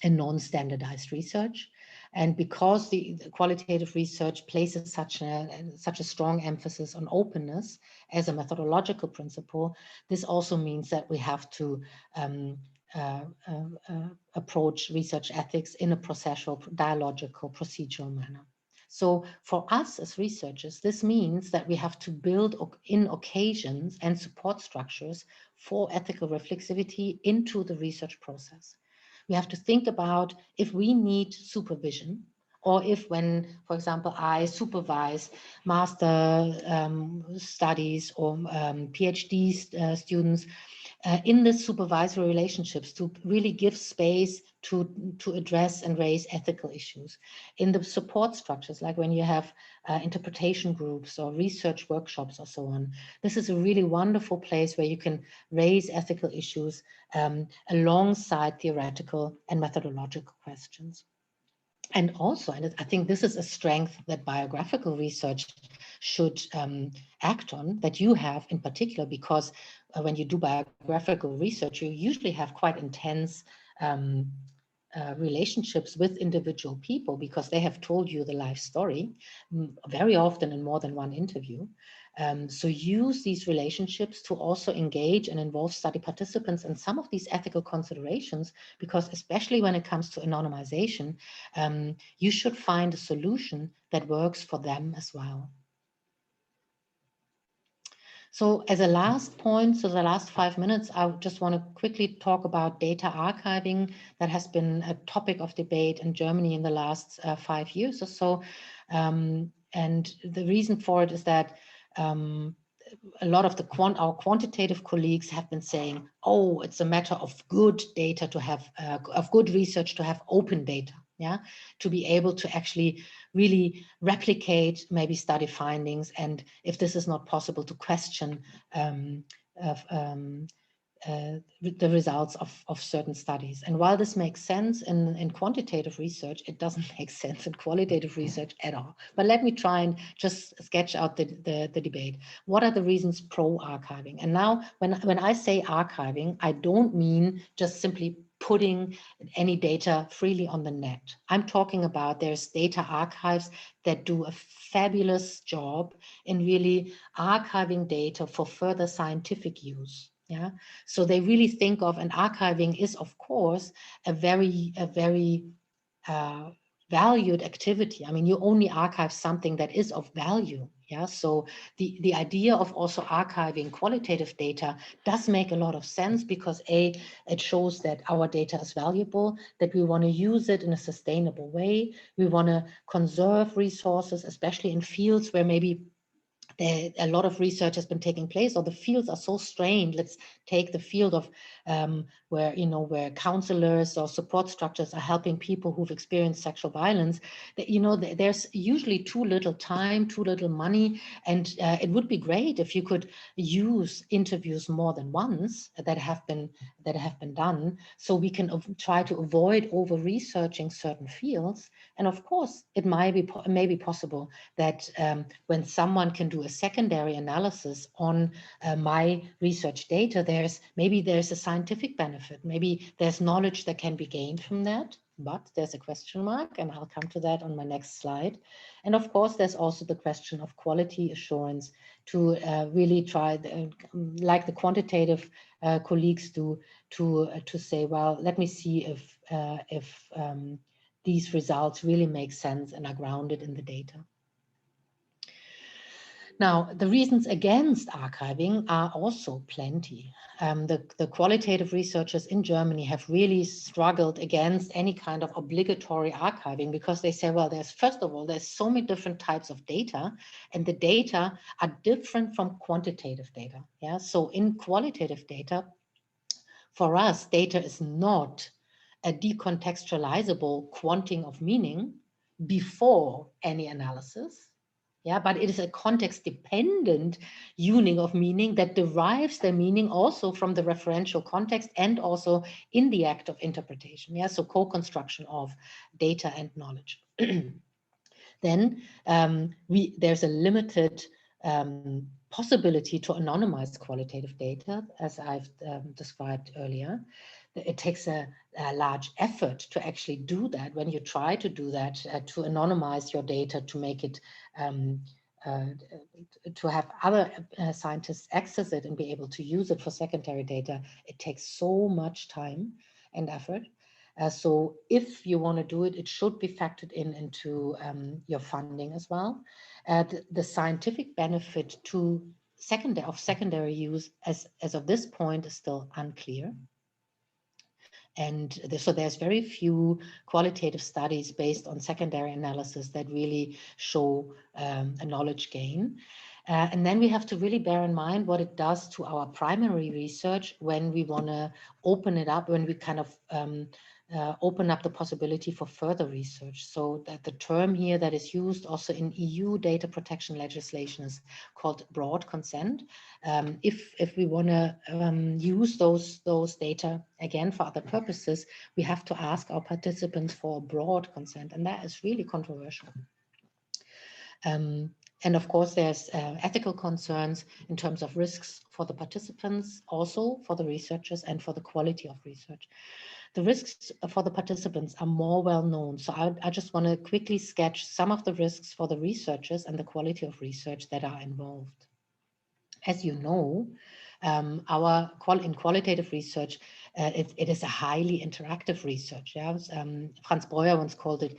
in non-standardized research. And because the qualitative research places such a strong emphasis on openness as a methodological principle, this also means that we have to approach research ethics in a processual, dialogical, procedural manner. So for us as researchers, this means that we have to build in occasions and support structures for ethical reflexivity into the research process. We have to think about if we need supervision, or if when, for example, I supervise master studies or PhD students, in the supervisory relationships to really give space to address and raise ethical issues. In the support structures, like when you have interpretation groups or research workshops or so on, this is a really wonderful place where you can raise ethical issues alongside theoretical and methodological questions. And also, and I think this is a strength that biographical research should act on, that you have in particular, because when you do biographical research, you usually have quite intense relationships with individual people because they have told you the life story, very often in more than one interview. So use these relationships to also engage and involve study participants in some of these ethical considerations, because especially when it comes to anonymization, you should find a solution that works for them as well. So as a last point, so the last 5 minutes, I just want to quickly talk about data archiving. That has been a topic of debate in Germany in the last 5 years or so. And the reason for it is that a lot of our quantitative colleagues have been saying, oh, it's a matter of good data to have, of good research to have open data, yeah, to be able to actually really replicate maybe study findings, and if this is not possible, to question the results of certain studies. And while this makes sense in quantitative research, it doesn't make sense in qualitative research at all. But let me try and just sketch out the debate. What are the reasons pro archiving? And now when I say archiving, I don't mean just simply putting any data freely on the net. I'm talking about there's data archives that do a fabulous job in really archiving data for further scientific use. Yeah, so they really think of, and archiving is, of course, a very valued activity. I mean, you only archive something that is of value. Yeah, so the idea of also archiving qualitative data does make a lot of sense, because it shows that our data is valuable, that we want to use it in a sustainable way. We want to conserve resources, especially in fields where maybe a lot of research has been taking place, or the fields are so strained. Let's take the field of where counselors or support structures are helping people who've experienced sexual violence. That, there's usually too little time, too little money, and it would be great if you could use interviews more than once that have been done, so we can try to avoid over researching certain fields. And of course, it may be possible that when someone can do a secondary analysis on my research data, there's a scientific benefit. Maybe there's knowledge that can be gained from that, but there's a question mark, and I'll come to that on my next slide. And of course, there's also the question of quality assurance, to really try, like the quantitative colleagues do, to say, well, let me see if these results really make sense and are grounded in the data. Now, the reasons against archiving are also plenty. The qualitative researchers in Germany have really struggled against any kind of obligatory archiving, because they say, well, first of all, there's so many different types of data, and the data are different from quantitative data. Yeah, so in qualitative data, for us, data is not a decontextualizable quanting of meaning before any analysis. Yeah, but it is a context-dependent union of meaning that derives their meaning also from the referential context and also in the act of interpretation. Yeah, so co-construction of data and knowledge. Then there's a limited possibility to anonymize qualitative data, as I've described earlier. It takes a large effort to actually do that. When you try to do that, to anonymize your data, to make it, to have other scientists access it and be able to use it for secondary data, it takes so much time and effort. So if you want to do it, it should be factored into your funding as well. The scientific benefit to secondary use as of this point is still unclear. And so there's very few qualitative studies based on secondary analysis that really show a knowledge gain. And then we have to really bear in mind what it does to our primary research when we want to open it up, when we kind of open up the possibility for further research. So that the term here that is used also in EU data protection legislation is called broad consent. If we want to use those data again for other purposes, we have to ask our participants for broad consent, and that is really controversial. And of course, there's ethical concerns in terms of risks for the participants, also for the researchers and for the quality of research. The risks for the participants are more well known. So I just want to quickly sketch some of the risks for the researchers and the quality of research that are involved. As you know, in qualitative research, it is a highly interactive research. Yeah? Franz Breuer once called it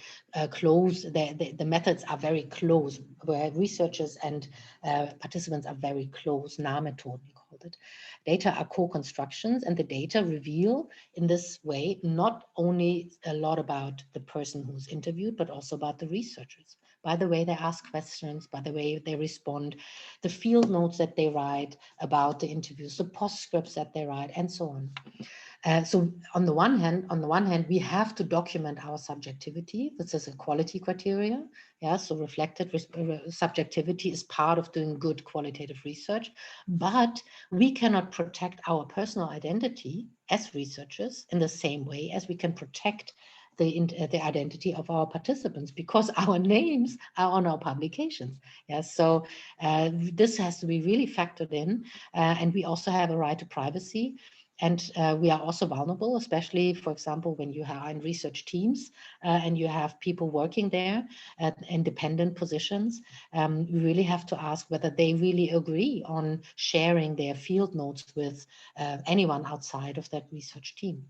close. The methods are very close, where researchers and participants are very close. Nahmethoden, we called it. Data are co-constructions, and the data reveal in this way not only a lot about the person who's interviewed, but also about the researchers. By the way they ask questions, by the way they respond, the field notes that they write about the interviews, the postscripts that they write, and so on. So on the one hand, we have to document our subjectivity. This is a quality criteria. Yeah, so reflected subjectivity is part of doing good qualitative research, but we cannot protect our personal identity as researchers in the same way as we can protect the identity of our participants, because our names are on our publications. Yeah, so this has to be really factored in, and we also have a right to privacy. And we are also vulnerable, especially, for example, when you are in research teams and you have people working there at independent positions. We really have to ask whether they really agree on sharing their field notes with anyone outside of that research team.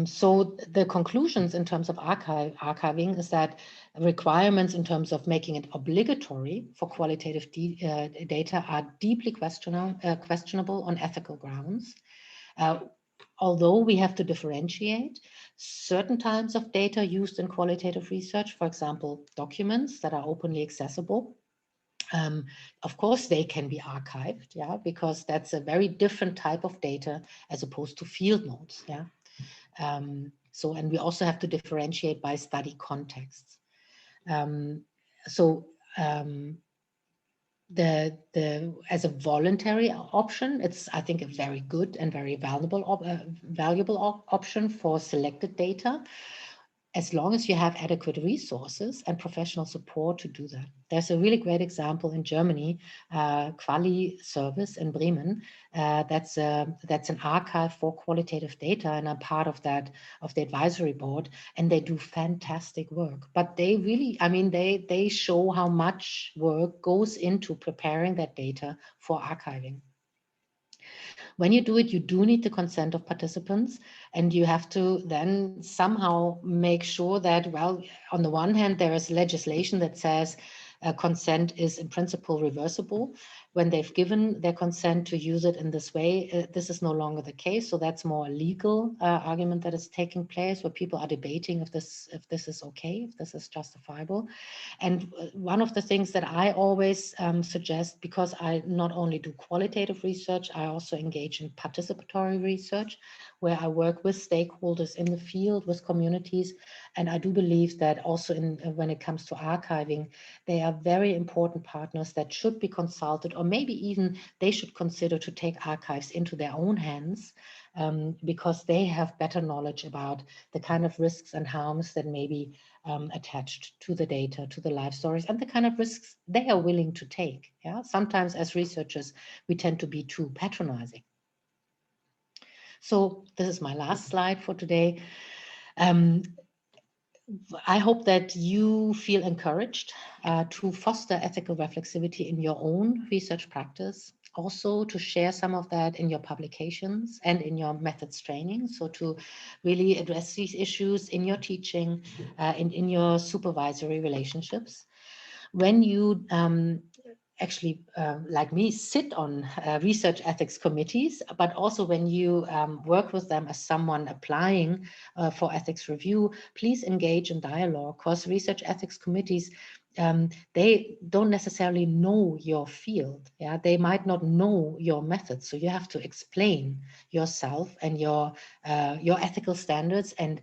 So the conclusions in terms of archiving is that requirements in terms of making it obligatory for qualitative data are deeply questionable on ethical grounds. Although we have to differentiate certain types of data used in qualitative research, for example, documents that are openly accessible. Of course, they can be archived, yeah, because that's a very different type of data as opposed to field notes, yeah. And we also have to differentiate by study contexts. As a voluntary option, it's, I think, a very good and very valuable option for selected data, as long as you have adequate resources and professional support to do that. There's a really great example in Germany, Quali Service in Bremen. That's an archive for qualitative data, and I'm part of that, of the advisory board, and they do fantastic work. But they really, I mean, they show how much work goes into preparing that data for archiving. When you do it, you do need the consent of participants, and you have to then somehow make sure that, well, on the one hand, there is legislation that says consent is in principle reversible, when they've given their consent to use it in this way, this is no longer the case. So that's more a legal argument that is taking place, where people are debating if this is okay, if this is justifiable. And one of the things that I always suggest, because I not only do qualitative research, I also engage in participatory research, where I work with stakeholders in the field, with communities. And I do believe that also when it comes to archiving, they are very important partners that should be consulted, or maybe even they should consider to take archives into their own hands, because they have better knowledge about the kind of risks and harms that may be attached to the data, to the life stories, and the kind of risks they are willing to take. Yeah, sometimes as researchers, we tend to be too patronizing. So this is my last slide for today. I hope that you feel encouraged to foster ethical reflexivity in your own research practice, also to share some of that in your publications and in your methods training. So to really address these issues in your teaching and in your supervisory relationships. When you actually, like me, sit on research ethics committees, but also when you work with them as someone applying for ethics review, please engage in dialogue, because research ethics committees, they don't necessarily know your field. Yeah, they might not know your methods. So you have to explain yourself and your ethical standards. And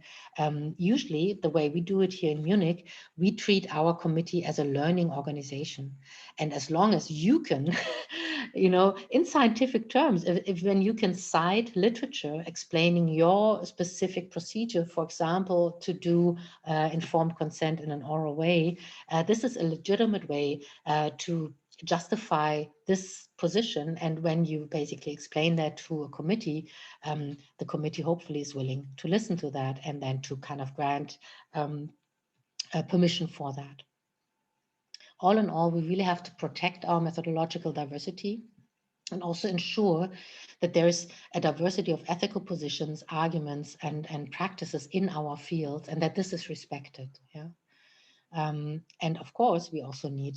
usually the way we do it here in Munich, we treat our committee as a learning organization. And as long as you can, you know, in scientific terms, if when you can cite literature explaining your specific procedure, for example, to do informed consent in an oral way, this is a legitimate way to justify this position. And when you basically explain that to a committee, the committee hopefully is willing to listen to that and then to kind of grant permission for that. All in all, we really have to protect our methodological diversity and also ensure that there is a diversity of ethical positions, arguments, and practices in our field, and that this is respected. Yeah. And of course, we also need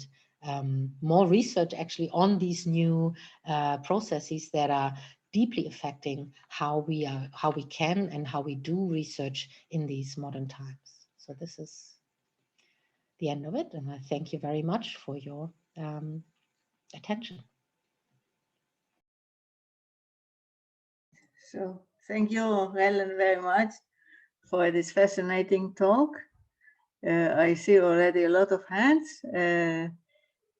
more research actually on these new processes that are deeply affecting how we can and how we do research in these modern times. So this is the end of it, and I thank you very much for your attention. So thank you, Helen, very much for this fascinating talk. I see already a lot of hands.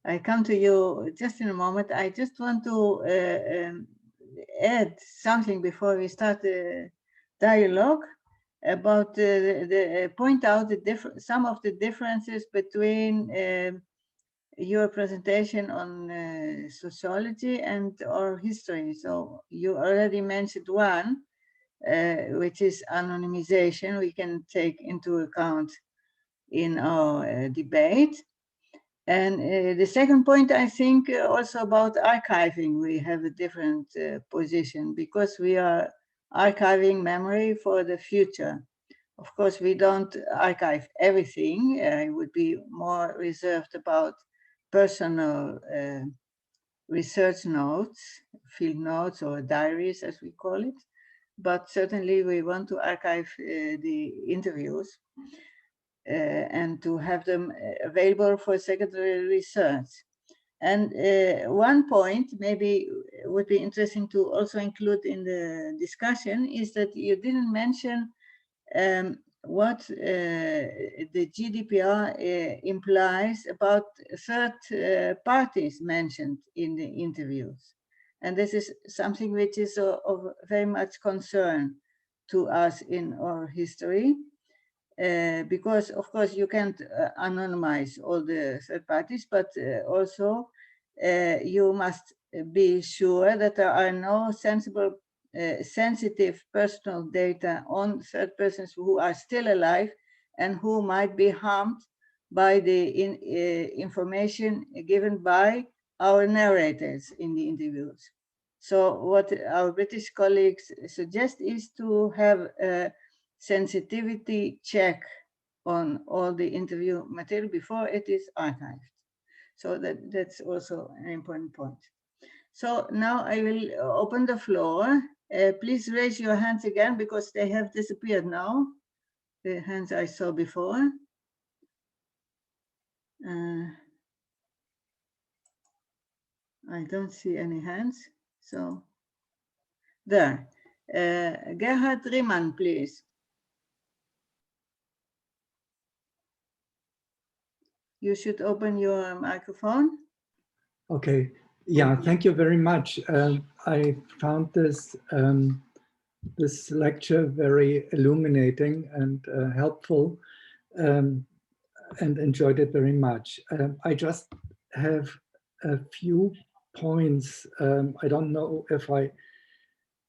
I come to you just in a moment. I just want to add something before we start the dialogue about point out some of the differences between your presentation on sociology and or history. So you already mentioned one, which is anonymization. We can take into account in our debate. And the second point, I think also about archiving, we have a different position because we are archiving memory for the future. Of course, we don't archive everything. I would be more reserved about personal research notes, field notes or diaries as we call it. But certainly we want to archive the interviews and to have them available for secondary research. And one point maybe would be interesting to also include in the discussion is that you didn't mention what the GDPR implies about third parties mentioned in the interviews. And this is something which is of very much concern to us in our history. Because of course you can't anonymize all the third parties, but also you must be sure that there are no sensitive personal data on third persons who are still alive and who might be harmed by the information given by our narrators in the interviews. So what our British colleagues suggest is to have a sensitivity check on all the interview material before it is archived. So that's also an important point. So now I will open the floor. Please raise your hands again because they have disappeared now. The hands I saw before. I don't see any hands. So there. Gerhard Riemann, please. You should open your microphone. Okay. Yeah, thank you very much. I found this this lecture very illuminating and helpful, and enjoyed it very much. I just have a few points. I don't know if I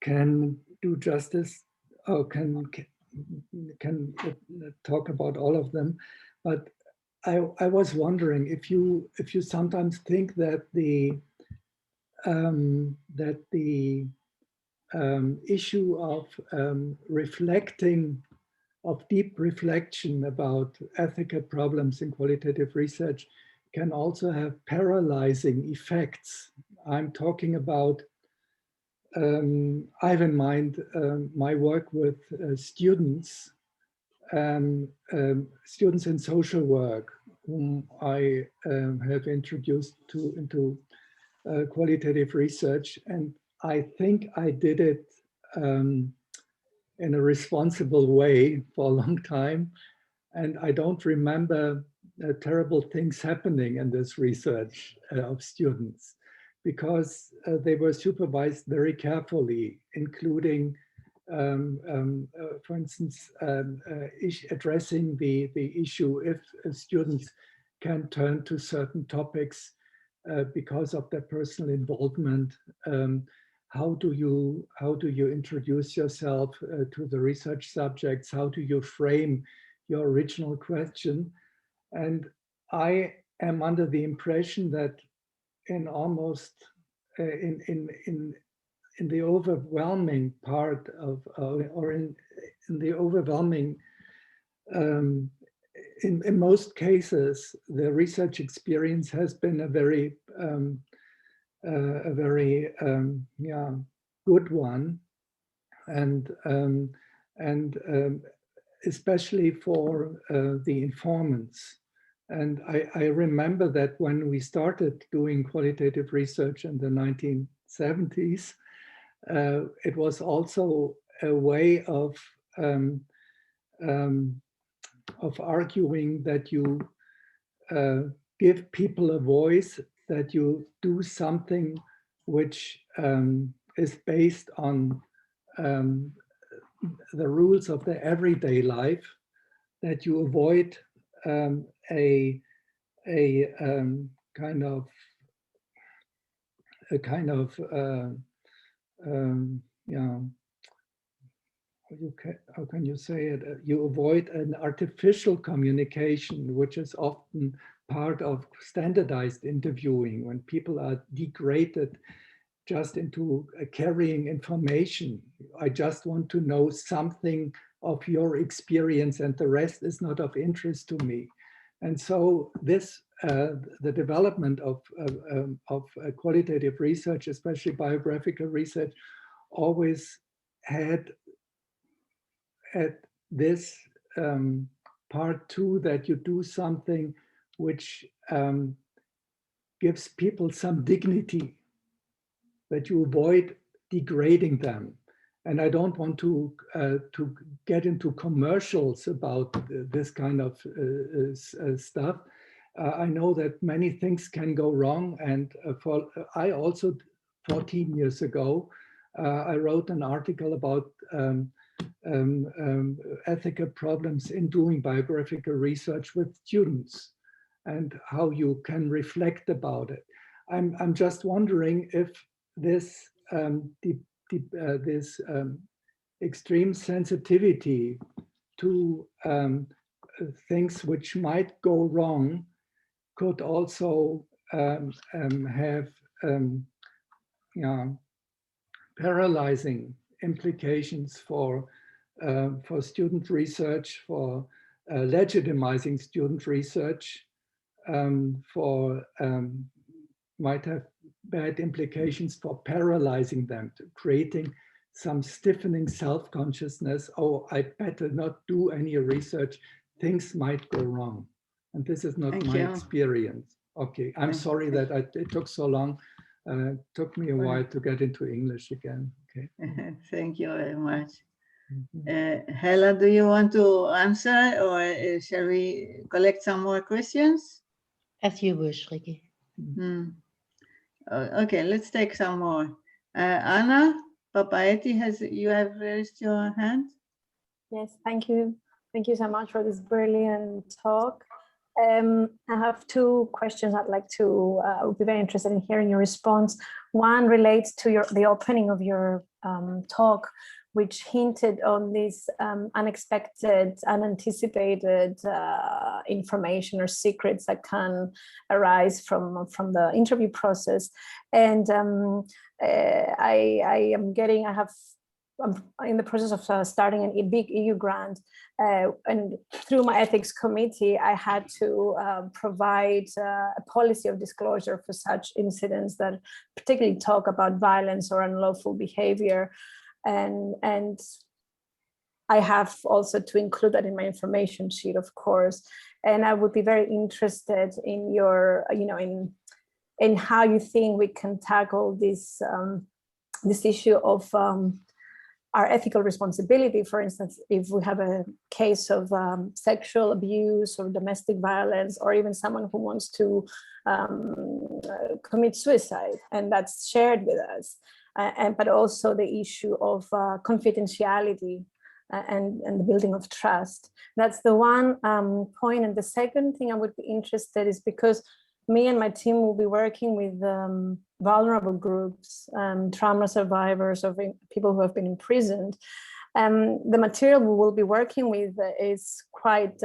can do justice or can talk about all of them, but I was wondering if you sometimes think that the issue of deep reflection about ethical problems in qualitative research can also have paralyzing effects. I'm talking about, I have in mind my work with students, students in social work, whom I have introduced into qualitative research. And I think I did it in a responsible way for a long time. And I don't remember terrible things happening in this research of students, because they were supervised very carefully, including, for instance, addressing the issue if students can turn to certain topics because of their personal involvement. How do you introduce yourself to the research subjects? How do you frame your original question? And I am under the impression that in almost in the overwhelming part of or in the overwhelming in most cases, the research experience has been a very good one, and especially for the informants. And I remember that when we started doing qualitative research in the 1970s, it was also a way of arguing that you give people a voice, that you do something which is based on the rules of the everyday life, that you avoid a kind of how can you say it? You avoid an artificial communication, which is often part of standardized interviewing, when people are degraded just into carrying information. I just want to know something of your experience and the rest is not of interest to me. And so this, the development of qualitative research, especially biographical research, always had at this part two, that you do something which gives people some dignity, that you avoid degrading them. And I don't want to get into commercials about this kind of stuff. I know that many things can go wrong. And I also, 14 years ago, I wrote an article about ethical problems in doing biographical research with students and how you can reflect about it. I'm just wondering if this extreme sensitivity to things which might go wrong could also have paralyzing implications for student research, for legitimizing student research, might have bad implications for paralyzing them, to creating some stiffening self-consciousness. Oh, I better not do any research. Things might go wrong. And this is not my experience. Okay, I'm sorry that it took so long. It took me a while to get into English again. Okay. Thank you very much. Hella, do you want to answer, or shall we collect some more questions? As you wish, Ricky. Okay, let's take some more. Anna Papaeti, you have raised your hand? Yes, thank you. Thank you so much for this brilliant talk. I have two questions I'd like to, I would be very interested in hearing your response. One relates to the opening of your talk, which hinted on this unexpected, unanticipated information or secrets that can arise from the interview process. And I'm in the process of starting a big EU grant, and through my ethics committee, I had to provide a policy of disclosure for such incidents that particularly talk about violence or unlawful behavior. And I have also to include that in my information sheet, of course. And I would be very interested in your, in how you think we can tackle this this issue of our ethical responsibility. For instance, if we have a case of sexual abuse or domestic violence, or even someone who wants to commit suicide, and that's shared with us. But also the issue of confidentiality and the building of trust. That's the one point. And the second thing I would be interested is, because me and my team will be working with vulnerable groups, trauma survivors, or people who have been imprisoned. The material we will be working with is quite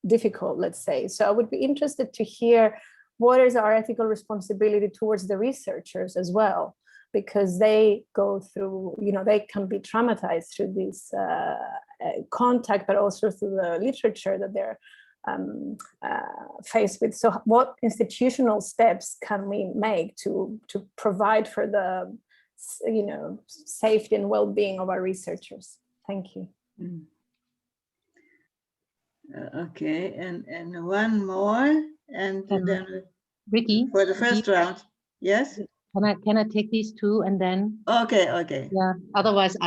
difficult, let's say. So I would be interested to hear what is our ethical responsibility towards the researchers as well, because they go through, they can be traumatized through this contact, but also through the literature that they're faced with. So what institutional steps can we make to provide for the, safety and well-being of our researchers? Thank you. Okay, and one more, and then Ricky, for the first round. Yes. Can I take these two and then? Okay. Yeah. Otherwise,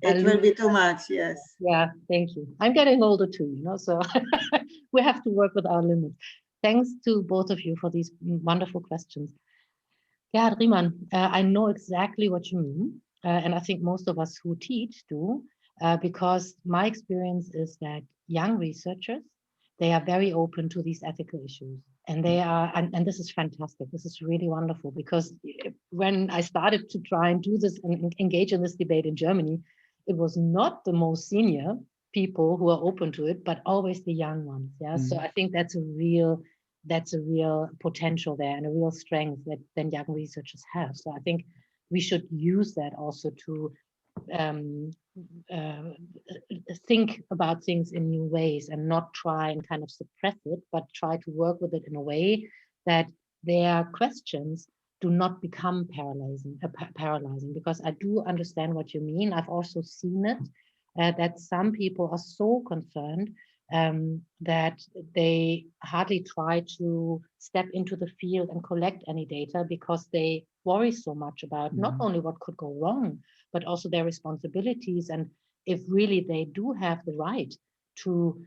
it will be too much. Yes. Yeah. Thank you. I'm getting older too, so we have to work with our limits. Thanks to both of you for these wonderful questions. Yeah, Riemann, I know exactly what you mean, and I think most of us who teach do, because my experience is that young researchers, they are very open to these ethical issues. And they are, and this is fantastic. This is really wonderful, because when I started to try and do this and engage in this debate in Germany, it was not the most senior people who are open to it, but always the young ones. Yeah. So I think that's a real potential there, and a real strength that then young researchers have. So I think we should use that also to think about things in new ways, and not try and kind of suppress it, but try to work with it in a way that their questions do not become paralyzing, because I do understand what you mean. I've also seen it, that some people are so concerned that they hardly try to step into the field and collect any data, because they worry so much about not only what could go wrong, but also their responsibilities. And if really they do have the right to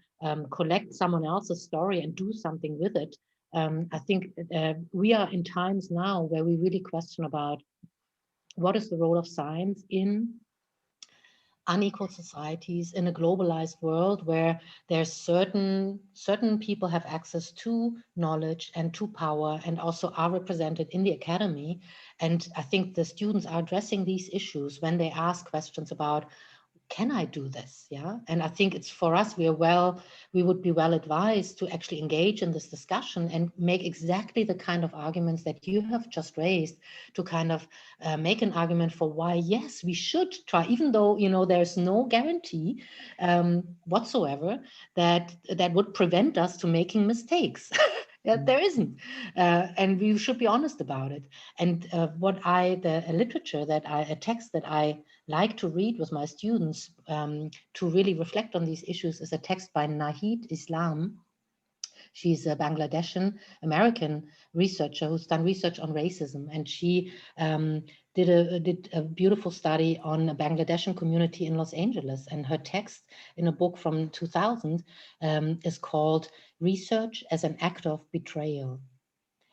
collect someone else's story and do something with it, I think we are in times now where we really question about what is the role of science in unequal societies, in a globalized world where there's certain people have access to knowledge and to power, and also are represented in the academy. And I think the students are addressing these issues when they ask questions about, can I do this? Yeah. And I think it's, for us, we would be well advised to actually engage in this discussion and make exactly the kind of arguments that you have just raised, to kind of make an argument for why, yes, we should try, even though, there's no guarantee whatsoever that would prevent us to making mistakes. There isn't, and we should be honest about it. And a text that I like to read with my students to really reflect on these issues is a text by Nahid Islam. She's a Bangladeshi American researcher who's done research on racism, and she did a beautiful study on a Bangladeshi community in Los Angeles. And her text in a book from 2000 is called "Research as an Act of Betrayal."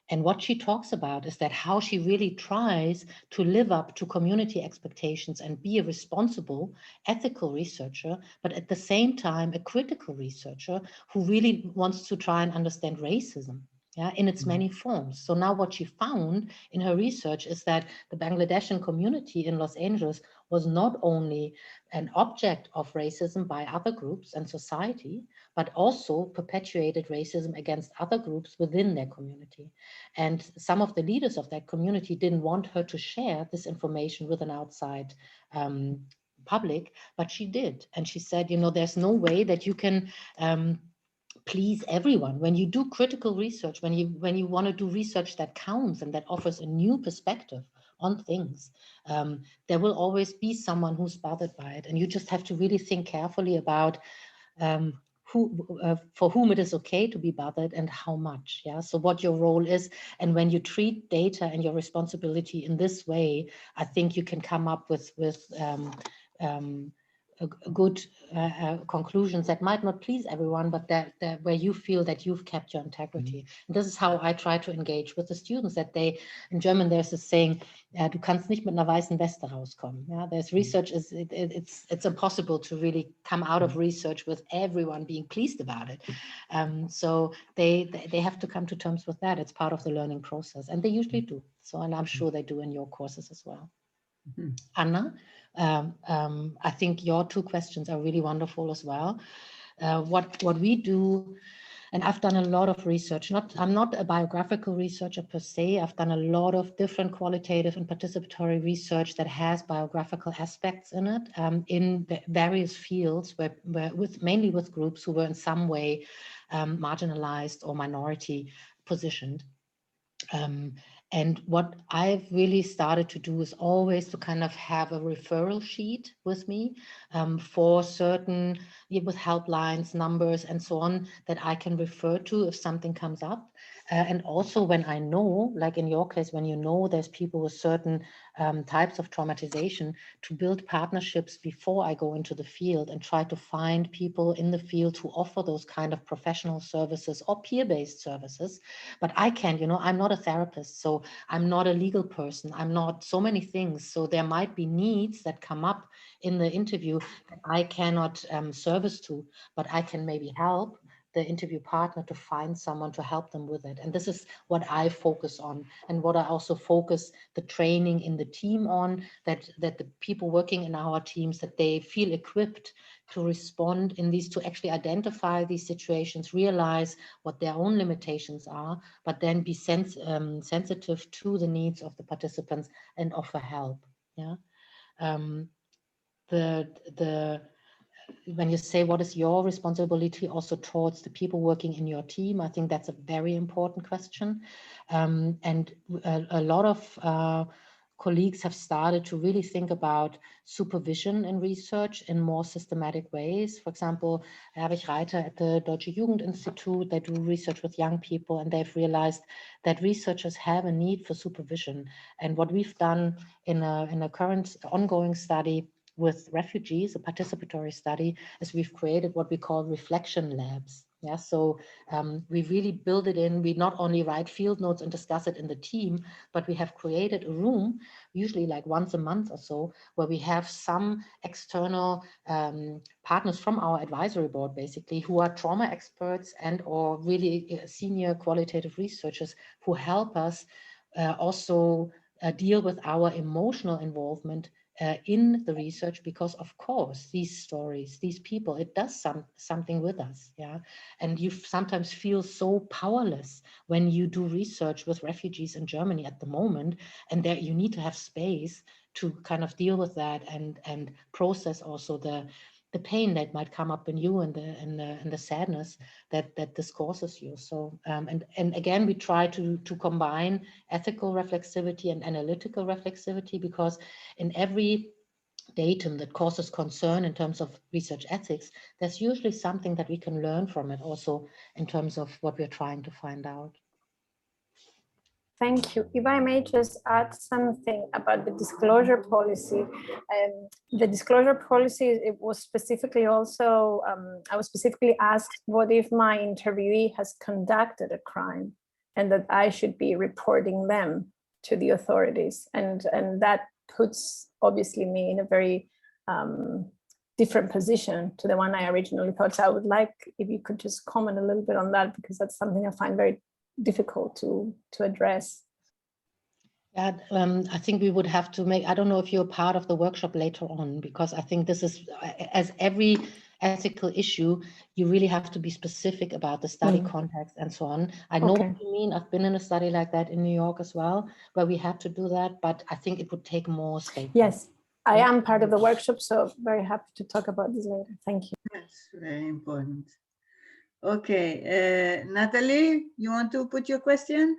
And what she talks about is that how she really tries to live up to community expectations and be a responsible, ethical researcher, but at the same time, a critical researcher who really wants to try and understand racism, in its many forms. So now what she found in her research is that the Bangladeshi community in Los Angeles was not only an object of racism by other groups and society, but also perpetuated racism against other groups within their community. And some of the leaders of that community didn't want her to share this information with an outside public, but she did. And she said, there's no way that you can please everyone. When you do critical research, when you want to do research that counts and that offers a new perspective on things, there will always be someone who's bothered by it. And you just have to really think carefully about for whom it is okay to be bothered and how much. So what your role is, and when you treat data and your responsibility in this way, I think you can come up with good conclusions that might not please everyone, but that where you feel that you've kept your integrity. And this is how I try to engage with the students, that they, in German there's this saying, du kannst nicht mit einer weißen Weste rauskommen. There's research, it's impossible to really come out of research with everyone being pleased about it. So they have to come to terms with that. It's part of the learning process, and they usually do. So, and I'm sure they do in your courses as well. Anna, I think your two questions are really wonderful as well. What we do, and I've done a lot of research. I'm not a biographical researcher per se. I've done a lot of different qualitative and participatory research that has biographical aspects in it, in various fields, mainly with groups who were in some way marginalized or minority positioned. And what I've really started to do is always to kind of have a referral sheet with me for certain, with helplines, numbers, and so on, that I can refer to if something comes up. And also when I know, like in your case, when you know there's people with certain types of traumatization, to build partnerships before I go into the field and try to find people in the field who offer those kind of professional services or peer-based services. But I can't, I'm not a therapist, so I'm not a legal person, I'm not so many things. So there might be needs that come up in the interview that I cannot service to, but I can maybe help the interview partner to find someone to help them with it. And this is what I focus on, and what I also focus the training in the team on, that the people working in our teams, that they feel equipped to respond in these, to actually identify these situations, realize what their own limitations are, but then be sensitive to the needs of the participants and offer help. When you say what is your responsibility also towards the people working in your team, I think that's a very important question. And a lot of colleagues have started to really think about supervision in research in more systematic ways. For example, Erich Reiter at the Deutsche Jugendinstitut, they do research with young people, and they've realized that researchers have a need for supervision. And what we've done in a current ongoing study with refugees, a participatory study, is we've created what we call reflection labs. So we really build it in. We not only write field notes and discuss it in the team, but we have created a room, usually like once a month or so, where we have some external partners from our advisory board, basically, who are trauma experts and or really senior qualitative researchers who help us also deal with our emotional involvement in the research, because of course these stories, these people, it does something with us. And you sometimes feel so powerless when you do research with refugees in Germany at the moment, and there you need to have space to kind of deal with that and process also the the pain that might come up in you and the sadness that this causes you. So and again, we try to combine ethical reflexivity and analytical reflexivity, because in every datum that causes concern in terms of research ethics, there's usually something that we can learn from it also in terms of what we're trying to find out. Thank you. If I may just add something about the disclosure policy. The disclosure policy, it was specifically also, I was specifically asked, what if my interviewee has conducted a crime and that I should be reporting them to the authorities? And that puts obviously me in a very different position to the one I originally thought. So I would like if you could just comment a little bit on that, because that's something I find very difficult to address. Yeah, I think we would have to make, I don't know if you're part of the workshop later on, because I think this is, as every ethical issue, you really have to be specific about the study context and so on. I know what you mean. I've been in a study like that in New York as well, where we had to do that, but I think it would take more space. Yes, I am part of the workshop, so very happy to talk about this later. Thank you. That's very important. Okay, Natalie, you want to put your question?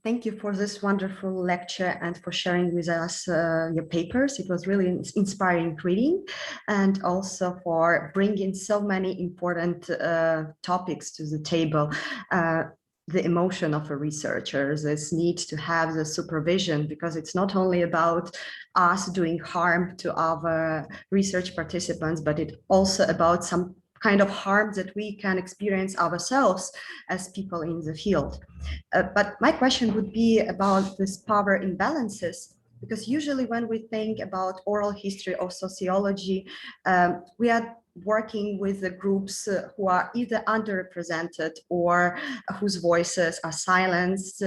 Thank you for this wonderful lecture and for sharing with us your papers. It was really inspiring reading, and also for bringing so many important topics to the table. The emotion of a researcher, this need to have the supervision, because it's not only about us doing harm to our research participants, but it's also about some kind of harm that we can experience ourselves as people in the field. But my question would be about this power imbalances, because usually when we think about oral history or sociology, we are working with the groups who are either underrepresented or whose voices are silenced.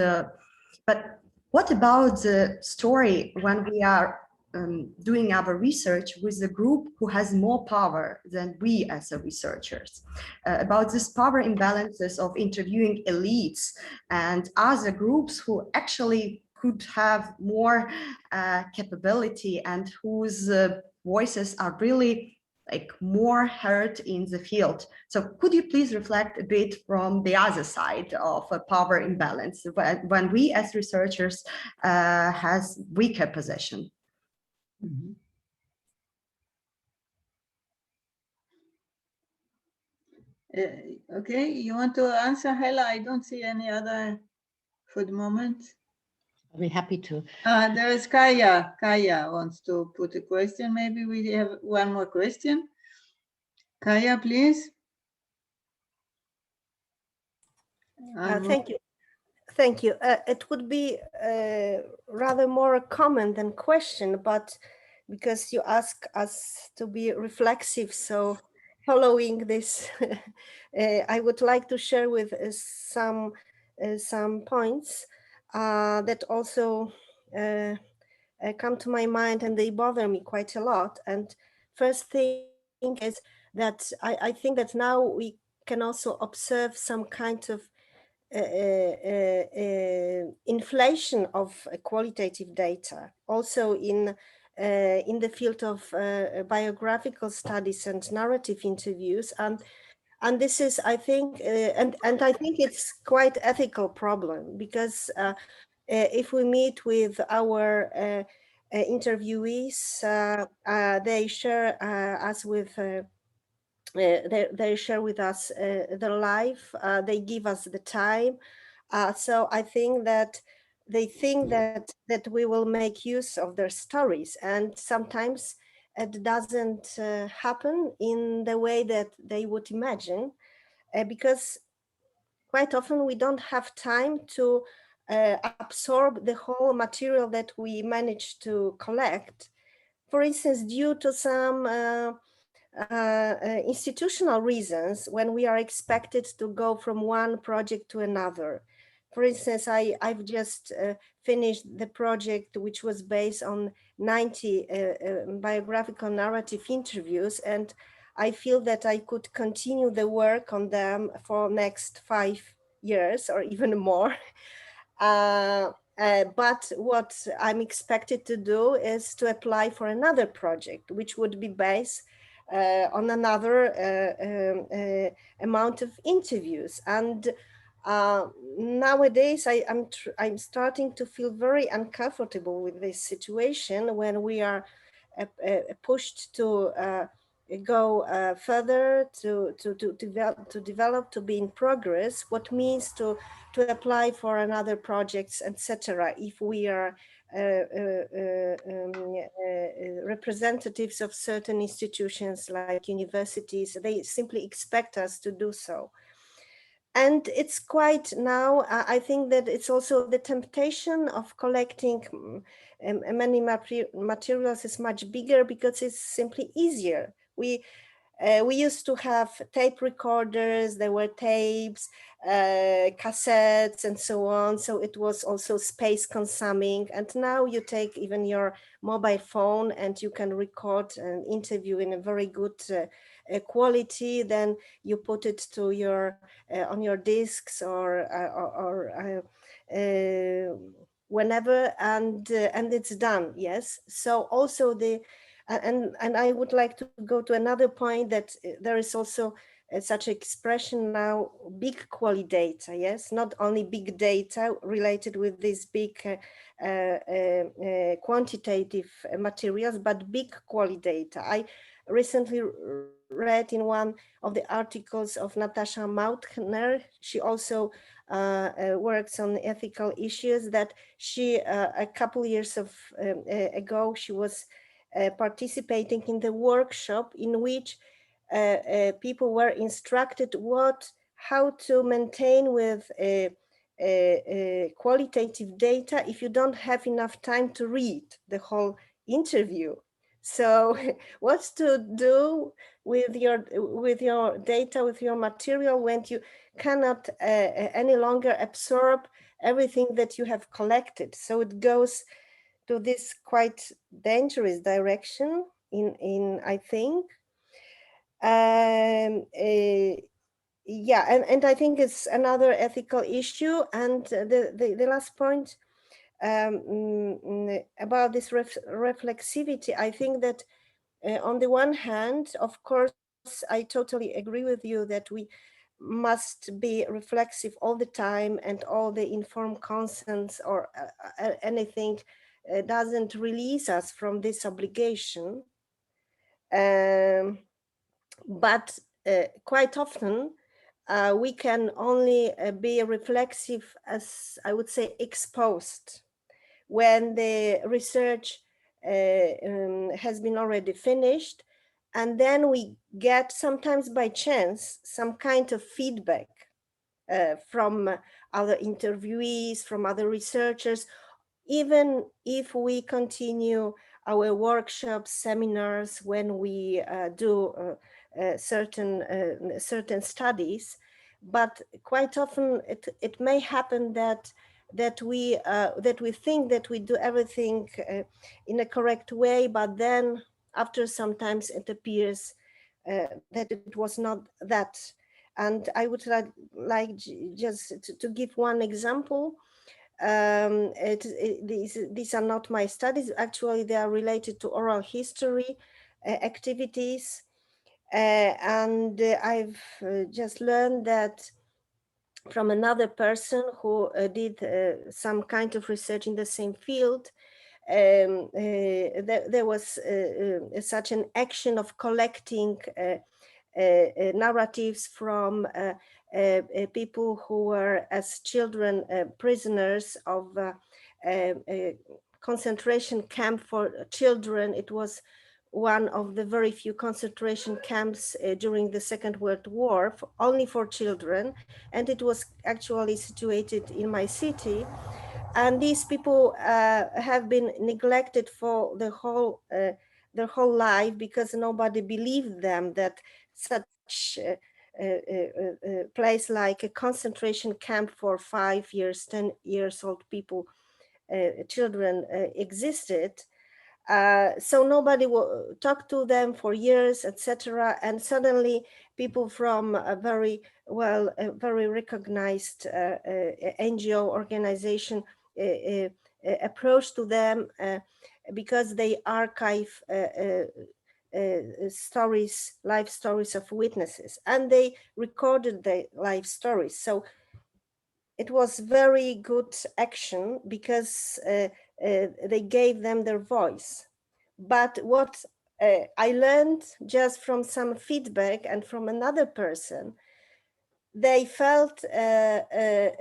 But what about the story when we are doing our research with a group who has more power than we as researchers, about this power imbalances of interviewing elites and other groups who actually could have more capability and whose voices are really like more heard in the field. So could you please reflect a bit from the other side of a power imbalance when we as researchers has weaker position? Okay, you want to answer, Hella? I don't see any other for the moment. I'll be happy to. There is Kaya. Kaya wants to put a question. Maybe we have one more question. Kaya, please. Thank you. Thank you. It would be rather more a comment than question, but because you ask us to be reflexive, so following this, I would like to share with some points that also come to my mind, and they bother me quite a lot. And first thing is that I think that now we can also observe some kind of inflation of qualitative data, also in the field of biographical studies and narrative interviews, and this is, I think, and I think it's quite ethical problem, because if we meet with our interviewees, they share us with. They share with us their life, they give us the time. So I think that they think that we will make use of their stories, and sometimes it doesn't happen in the way that they would imagine, because quite often we don't have time to absorb the whole material that we manage to collect. For instance, due to some institutional reasons, when we are expected to go from one project to another. For instance, I've just finished the project which was based on 90 biographical narrative interviews, and I feel that I could continue the work on them for next 5 years or even more. But what I'm expected to do is to apply for another project, which would be based on another amount of interviews. And nowadays, I'm starting to feel very uncomfortable with this situation when we are pushed to go further, to develop, to be in progress, what means to apply for another projects, etc. If we are representatives of certain institutions like universities, they simply expect us to do so. And it's quite now, I think that it's also the temptation of collecting many materials is much bigger because it's simply easier. We used to have tape recorders, there were tapes, cassettes, and so on. So it was also space consuming. And now you take even your mobile phone and you can record an interview in a very good quality. Then you put it to your on your discs or whenever, and it's done. Yes. So also the and I would like to go to another point, that there is also such expression now, big quality data, yes, not only big data related with these big quantitative materials, but big quality data. I recently read in one of the articles of Natasha Mautner, she also works on ethical issues, that she, a couple years ago, she was participating in the workshop in which people were instructed how to maintain with qualitative data if you don't have enough time to read the whole interview. So what to do with your data, with your material, when you cannot any longer absorb everything that you have collected. So it goes to this quite dangerous direction in I think. Yeah, and I think it's another ethical issue. And the last point about this reflexivity, I think that on the one hand, of course, I totally agree with you that we must be reflexive all the time, and all the informed consents or anything doesn't release us from this obligation. But quite often we can only be reflexive, as I would say, exposed, when the research has been already finished, and then we get, sometimes by chance, some kind of feedback from other interviewees, from other researchers, even if we continue our workshops, seminars, when we do certain studies. But quite often it may happen that we think that we do everything in a correct way, but then after sometimes it appears that it was not that. And I would like just to give one example. These are not my studies. Actually, they are related to oral history activities. And I've just learned that from another person who did some kind of research in the same field. There was such an action of collecting narratives from people who were as children prisoners of a concentration camp for children. It was one of the very few concentration camps during the Second World War, only for children, and it was actually situated in my city. And these people have been neglected for their whole life, because nobody believed them that such a place like a concentration camp for 5 years, 10 years old people, children existed. So nobody will talk to them for years, etc. And suddenly people from a very recognized NGO organization approach to them because they archive stories, life stories of witnesses, and they recorded the life stories. So it was very good action because they gave them their voice. But what I learned just from some feedback and from another person, they felt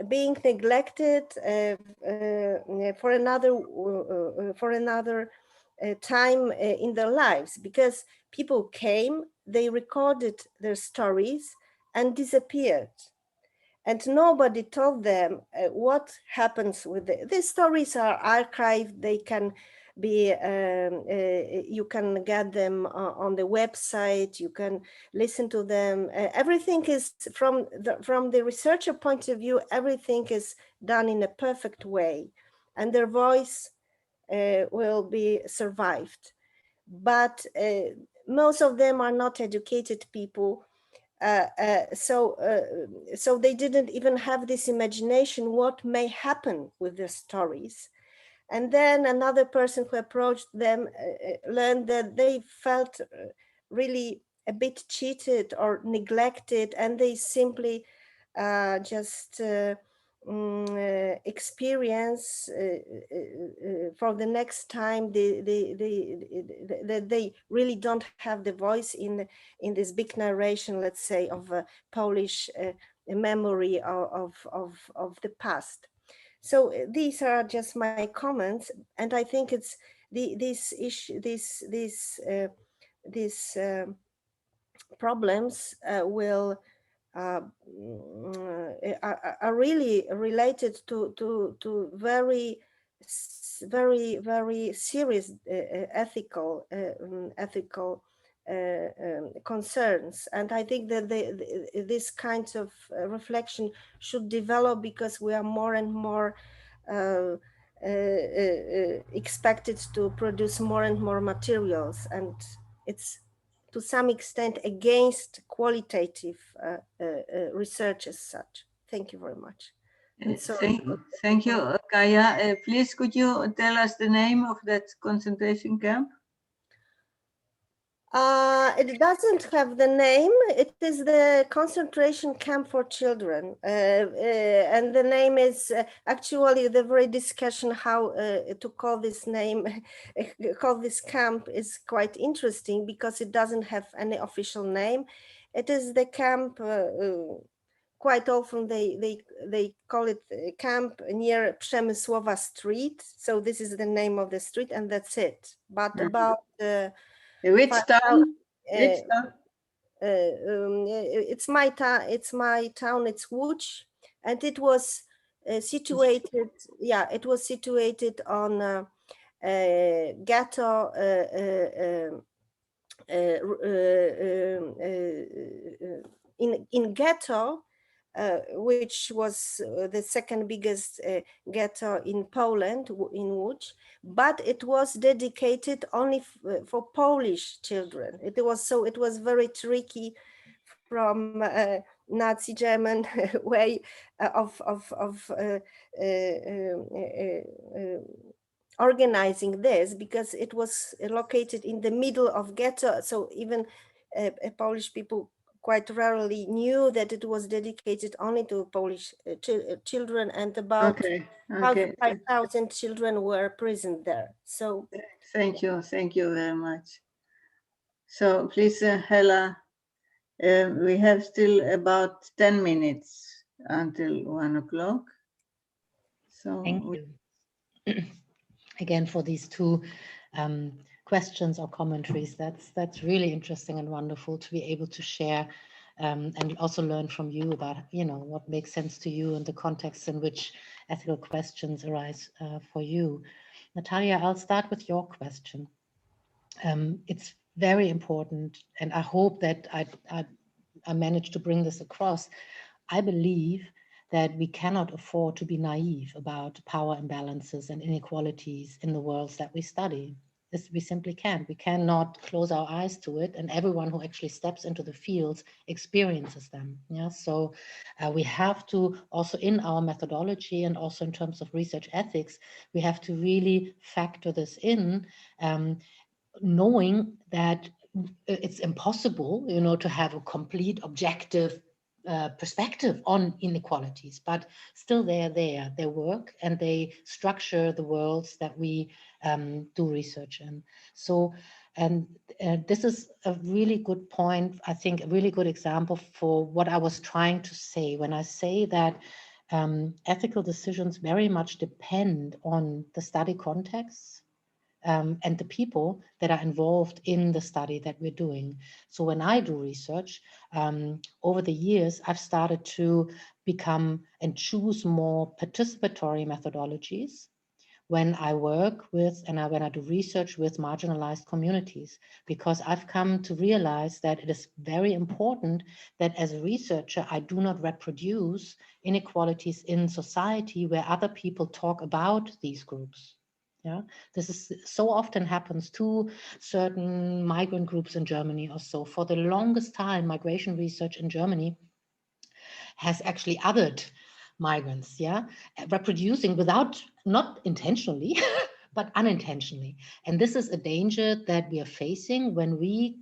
being neglected for another time in their lives, because people came, they recorded their stories and disappeared. And nobody told them what happens with these stories are archived. They can be, you can get them on the website, you can listen to them. Everything is, from the researcher point of view, everything is done in a perfect way, and their voice will be survived. But most of them are not educated people. So they didn't even have this imagination what may happen with their stories. And then another person who approached them learned that they felt really a bit cheated or neglected, and they simply just experience for the next time that they really don't have the voice in this big narration, let's say, of a Polish memory of the past. So these are just my comments, and I think it's these problems will are really related to very serious ethical concerns. And I think that this kind of reflection should develop, because we are more and more expected to produce more and more materials, and it's to some extent against qualitative research as such. Thank you very much. Thank you, Kaya. Please, could you tell us the name of that concentration camp? It doesn't have the name. It is the concentration camp for children. And the name is actually the very discussion how to call this name, call this camp, is quite interesting, because it doesn't have any official name. It is the camp, quite often they call it camp near Przemysłowa Street. So this is the name of the street, and that's it. But about which town? It's my town. It's Łódź, and it was situated. Yeah, it was situated on ghetto. In ghetto, which was the second biggest ghetto in Poland, in Łódź, but it was dedicated only for Polish children. It was very tricky from Nazi German way of organizing this, because it was located in the middle of ghetto. So even Polish people quite rarely knew that it was dedicated only to Polish children, and about 5,000 children were imprisoned there. So thank you very much. So please, Hela, we have still about 10 minutes until 1 o'clock. So thank you again for these two questions or commentaries. That's really interesting and wonderful to be able to share and also learn from you about, what makes sense to you and the context in which ethical questions arise for you. Natalia, I'll start with your question. It's very important, and I hope that I managed to bring this across. I believe that we cannot afford to be naive about power imbalances and inequalities in the worlds that we study. We simply can't. We cannot close our eyes to it, and everyone who actually steps into the fields experiences them. Yeah, so we have to also in our methodology and also in terms of research ethics, we have to really factor this in, knowing that it's impossible, you know, to have a complete objective perspective on inequalities, but still they work and they structure the worlds that we do research in. So, and this is a really good point, I think a really good example for what I was trying to say when I say that ethical decisions very much depend on the study context and the people that are involved in the study that we're doing. So when I do research, over the years, I've started to become and choose more participatory methodologies when I work with and when I do research with marginalized communities, because I've come to realize that it is very important that as a researcher, I do not reproduce inequalities in society where other people talk about these groups. Yeah, this is so often happens to certain migrant groups in Germany or so. For the longest time, migration research in Germany has actually othered migrants, yeah, reproducing without, not intentionally, but unintentionally. And this is a danger that we are facing when we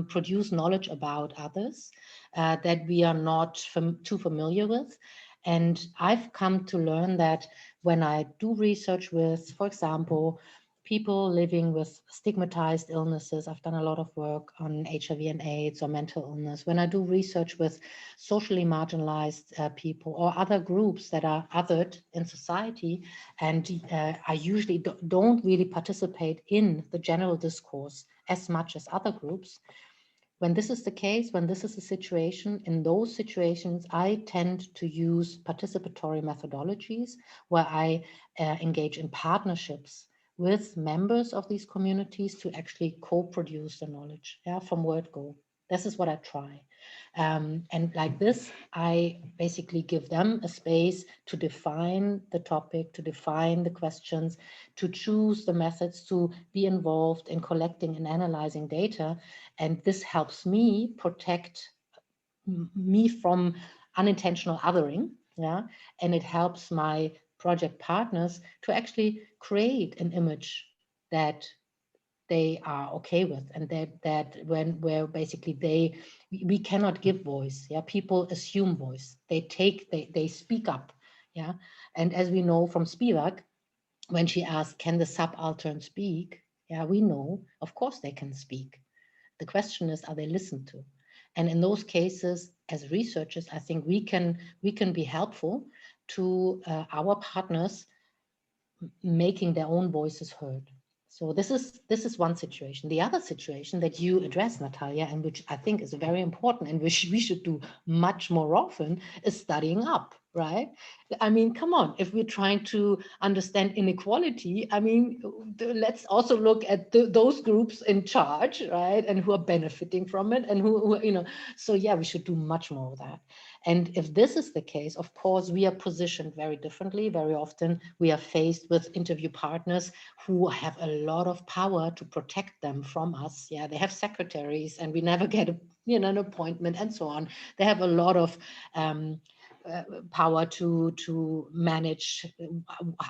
produce knowledge about others that we are not too familiar with. And I've come to learn that when I do research with, for example, people living with stigmatized illnesses, I've done a lot of work on HIV and AIDS or mental illness. When I do research with socially marginalized people or other groups that are othered in society, and I usually don't really participate in the general discourse as much as other groups. When this is the case, when this is the situation, in those situations, I tend to use participatory methodologies where I engage in partnerships with members of these communities to actually co-produce the knowledge, yeah, from word go. This is what I try. And like this, I basically give them a space to define the topic, to define the questions, to choose the methods, to be involved in collecting and analyzing data. And this helps me protect me from unintentional othering, yeah, and it helps my project partners to actually create an image that they are okay with, and where basically we cannot give voice, yeah, people assume voice, they speak up, yeah. And as we know from Spivak, when she asked, can the subaltern speak, yeah, we know of course they can speak. The question is, are they listened to? And in those cases, as researchers, I think we can be helpful to our partners making their own voices heard. So this is one situation. The other situation that you address, Natalia, and which I think is very important and which we should do much more often, is studying up, right? I mean, come on, if we're trying to understand inequality, I mean, let's also look at those groups in charge, right? And who are benefiting from it and who, you know, so yeah, we should do much more of that. And if this is the case, of course, we are positioned very differently. Very often we are faced with interview partners who have a lot of power to protect them from us. Yeah, they have secretaries and we never get an appointment and so on. They have a lot of power to manage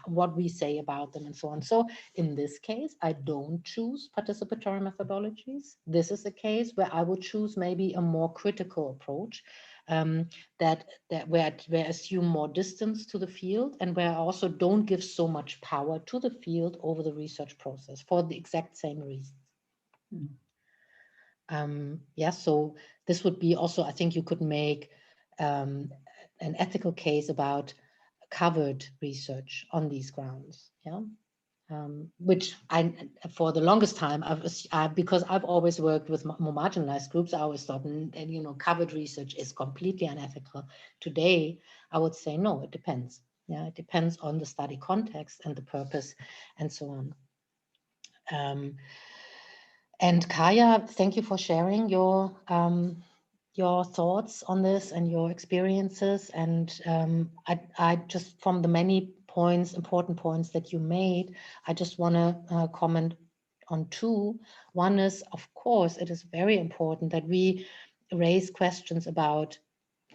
what we say about them and so on. So in this case, I don't choose participatory methodologies. This is a case where I would choose maybe a more critical approach, where I assume more distance to the field and where I also don't give so much power to the field over the research process for the exact same reasons. Yeah, so this would be also, I think you could make an ethical case about covered research on these grounds, yeah. Which I, for the longest time, because I've always worked with more marginalized groups, I always thought, covered research is completely unethical. Today, I would say, no, it depends. Yeah, it depends on the study context and the purpose and so on. And Kaya, thank you for sharing your thoughts on this and your experiences. And I just, from the many important points that you made, I just want to comment on two. One is, of course, it is very important that we raise questions about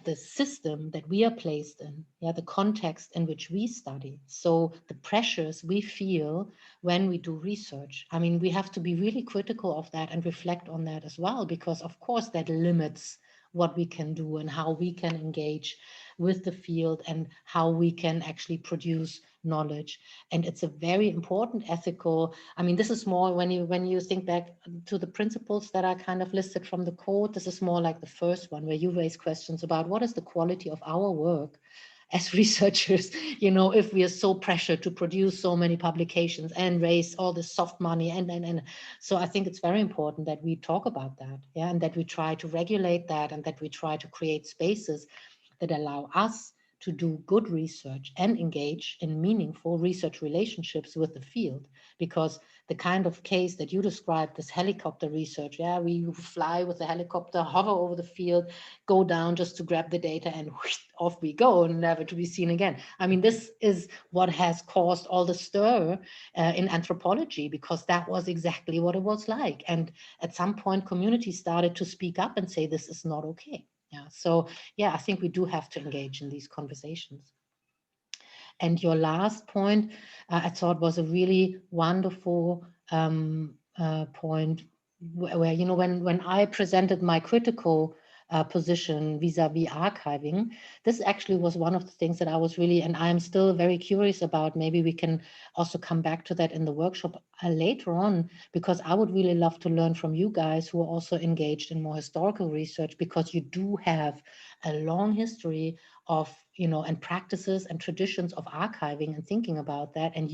the system that we are placed in, the context in which we study. So the pressures we feel when we do research. I mean, we have to be really critical of that and reflect on that as well, because of course that limits what we can do and how we can engage with the field and how we can actually produce knowledge. And it's a very important ethical, I mean, this is more when you think back to the principles that are kind of listed from the code, this is more like the first one where you raise questions about what is the quality of our work as researchers, if we are so pressured to produce so many publications and raise all this soft money. And so I think it's very important that we talk about that, and that we try to regulate that, and that we try to create spaces that allow us to do good research and engage in meaningful research relationships with the field. Because the kind of case that you described, this helicopter research, we fly with the helicopter, hover over the field, go down just to grab the data, and whoosh, off we go, and never to be seen again. I mean, this is what has caused all the stir in anthropology, because that was exactly what it was like. And at some point, communities started to speak up and say, this is not okay. So I think we do have to engage in these conversations. And your last point, I thought was a really wonderful point, where when I presented my critical position vis-a-vis archiving, this actually was one of the things that I was really, and I'm still very curious about. Maybe we can also come back to that in the workshop later on, because I would really love to learn from you guys who are also engaged in more historical research, because you do have a long history of, and practices and traditions of archiving and thinking about that. And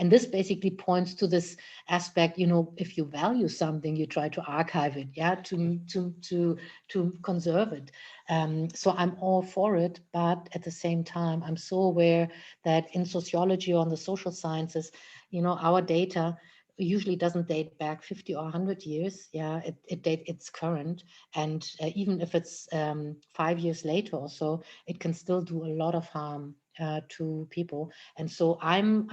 this basically points to this aspect, if you value something, you try to archive it, to conserve it. So I'm all for it, but at the same time, I'm so aware that in sociology or in the social sciences, our data usually doesn't date back 50 or 100 years. It's current. And even if it's 5 years later or so, it can still do a lot of harm to people. And so I'm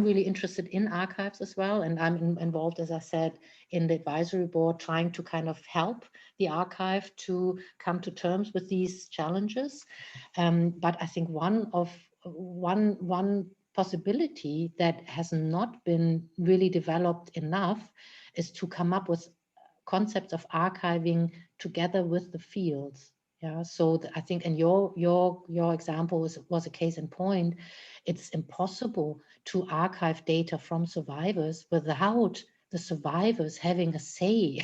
really interested in archives as well. And I'm involved, as I said, in the advisory board, trying to kind of help the archive to come to terms with these challenges. But I think one possibility that has not been really developed enough is to come up with concepts of archiving together with the fields. So I think, and your example was a case in point. It's impossible to archive data from survivors without the survivors having a say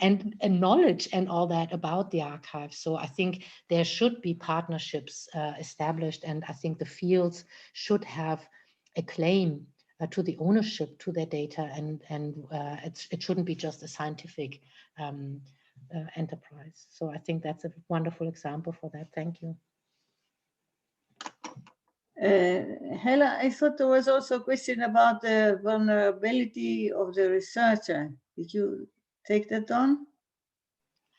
and knowledge and all that about the archive. So I think there should be partnerships established, and I think the fields should have a claim to the ownership to their data, and it shouldn't be just a scientific enterprise. So I think that's a wonderful example for that. Thank you. Hela, I thought there was also a question about the vulnerability of the researcher. Did you take that on?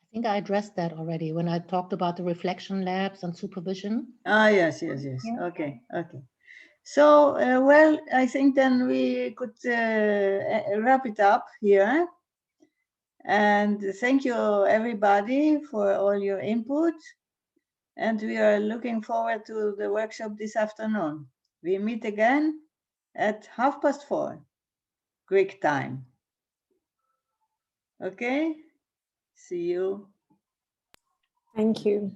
I think I addressed that already when I talked about the reflection labs and supervision. Yes. Yeah. Okay. So, well, I think then we could wrap it up here. And thank you, everybody, for all your input. And we are looking forward to the workshop this afternoon. We meet again at 4:30 Greek time. Okay? See you. Thank you.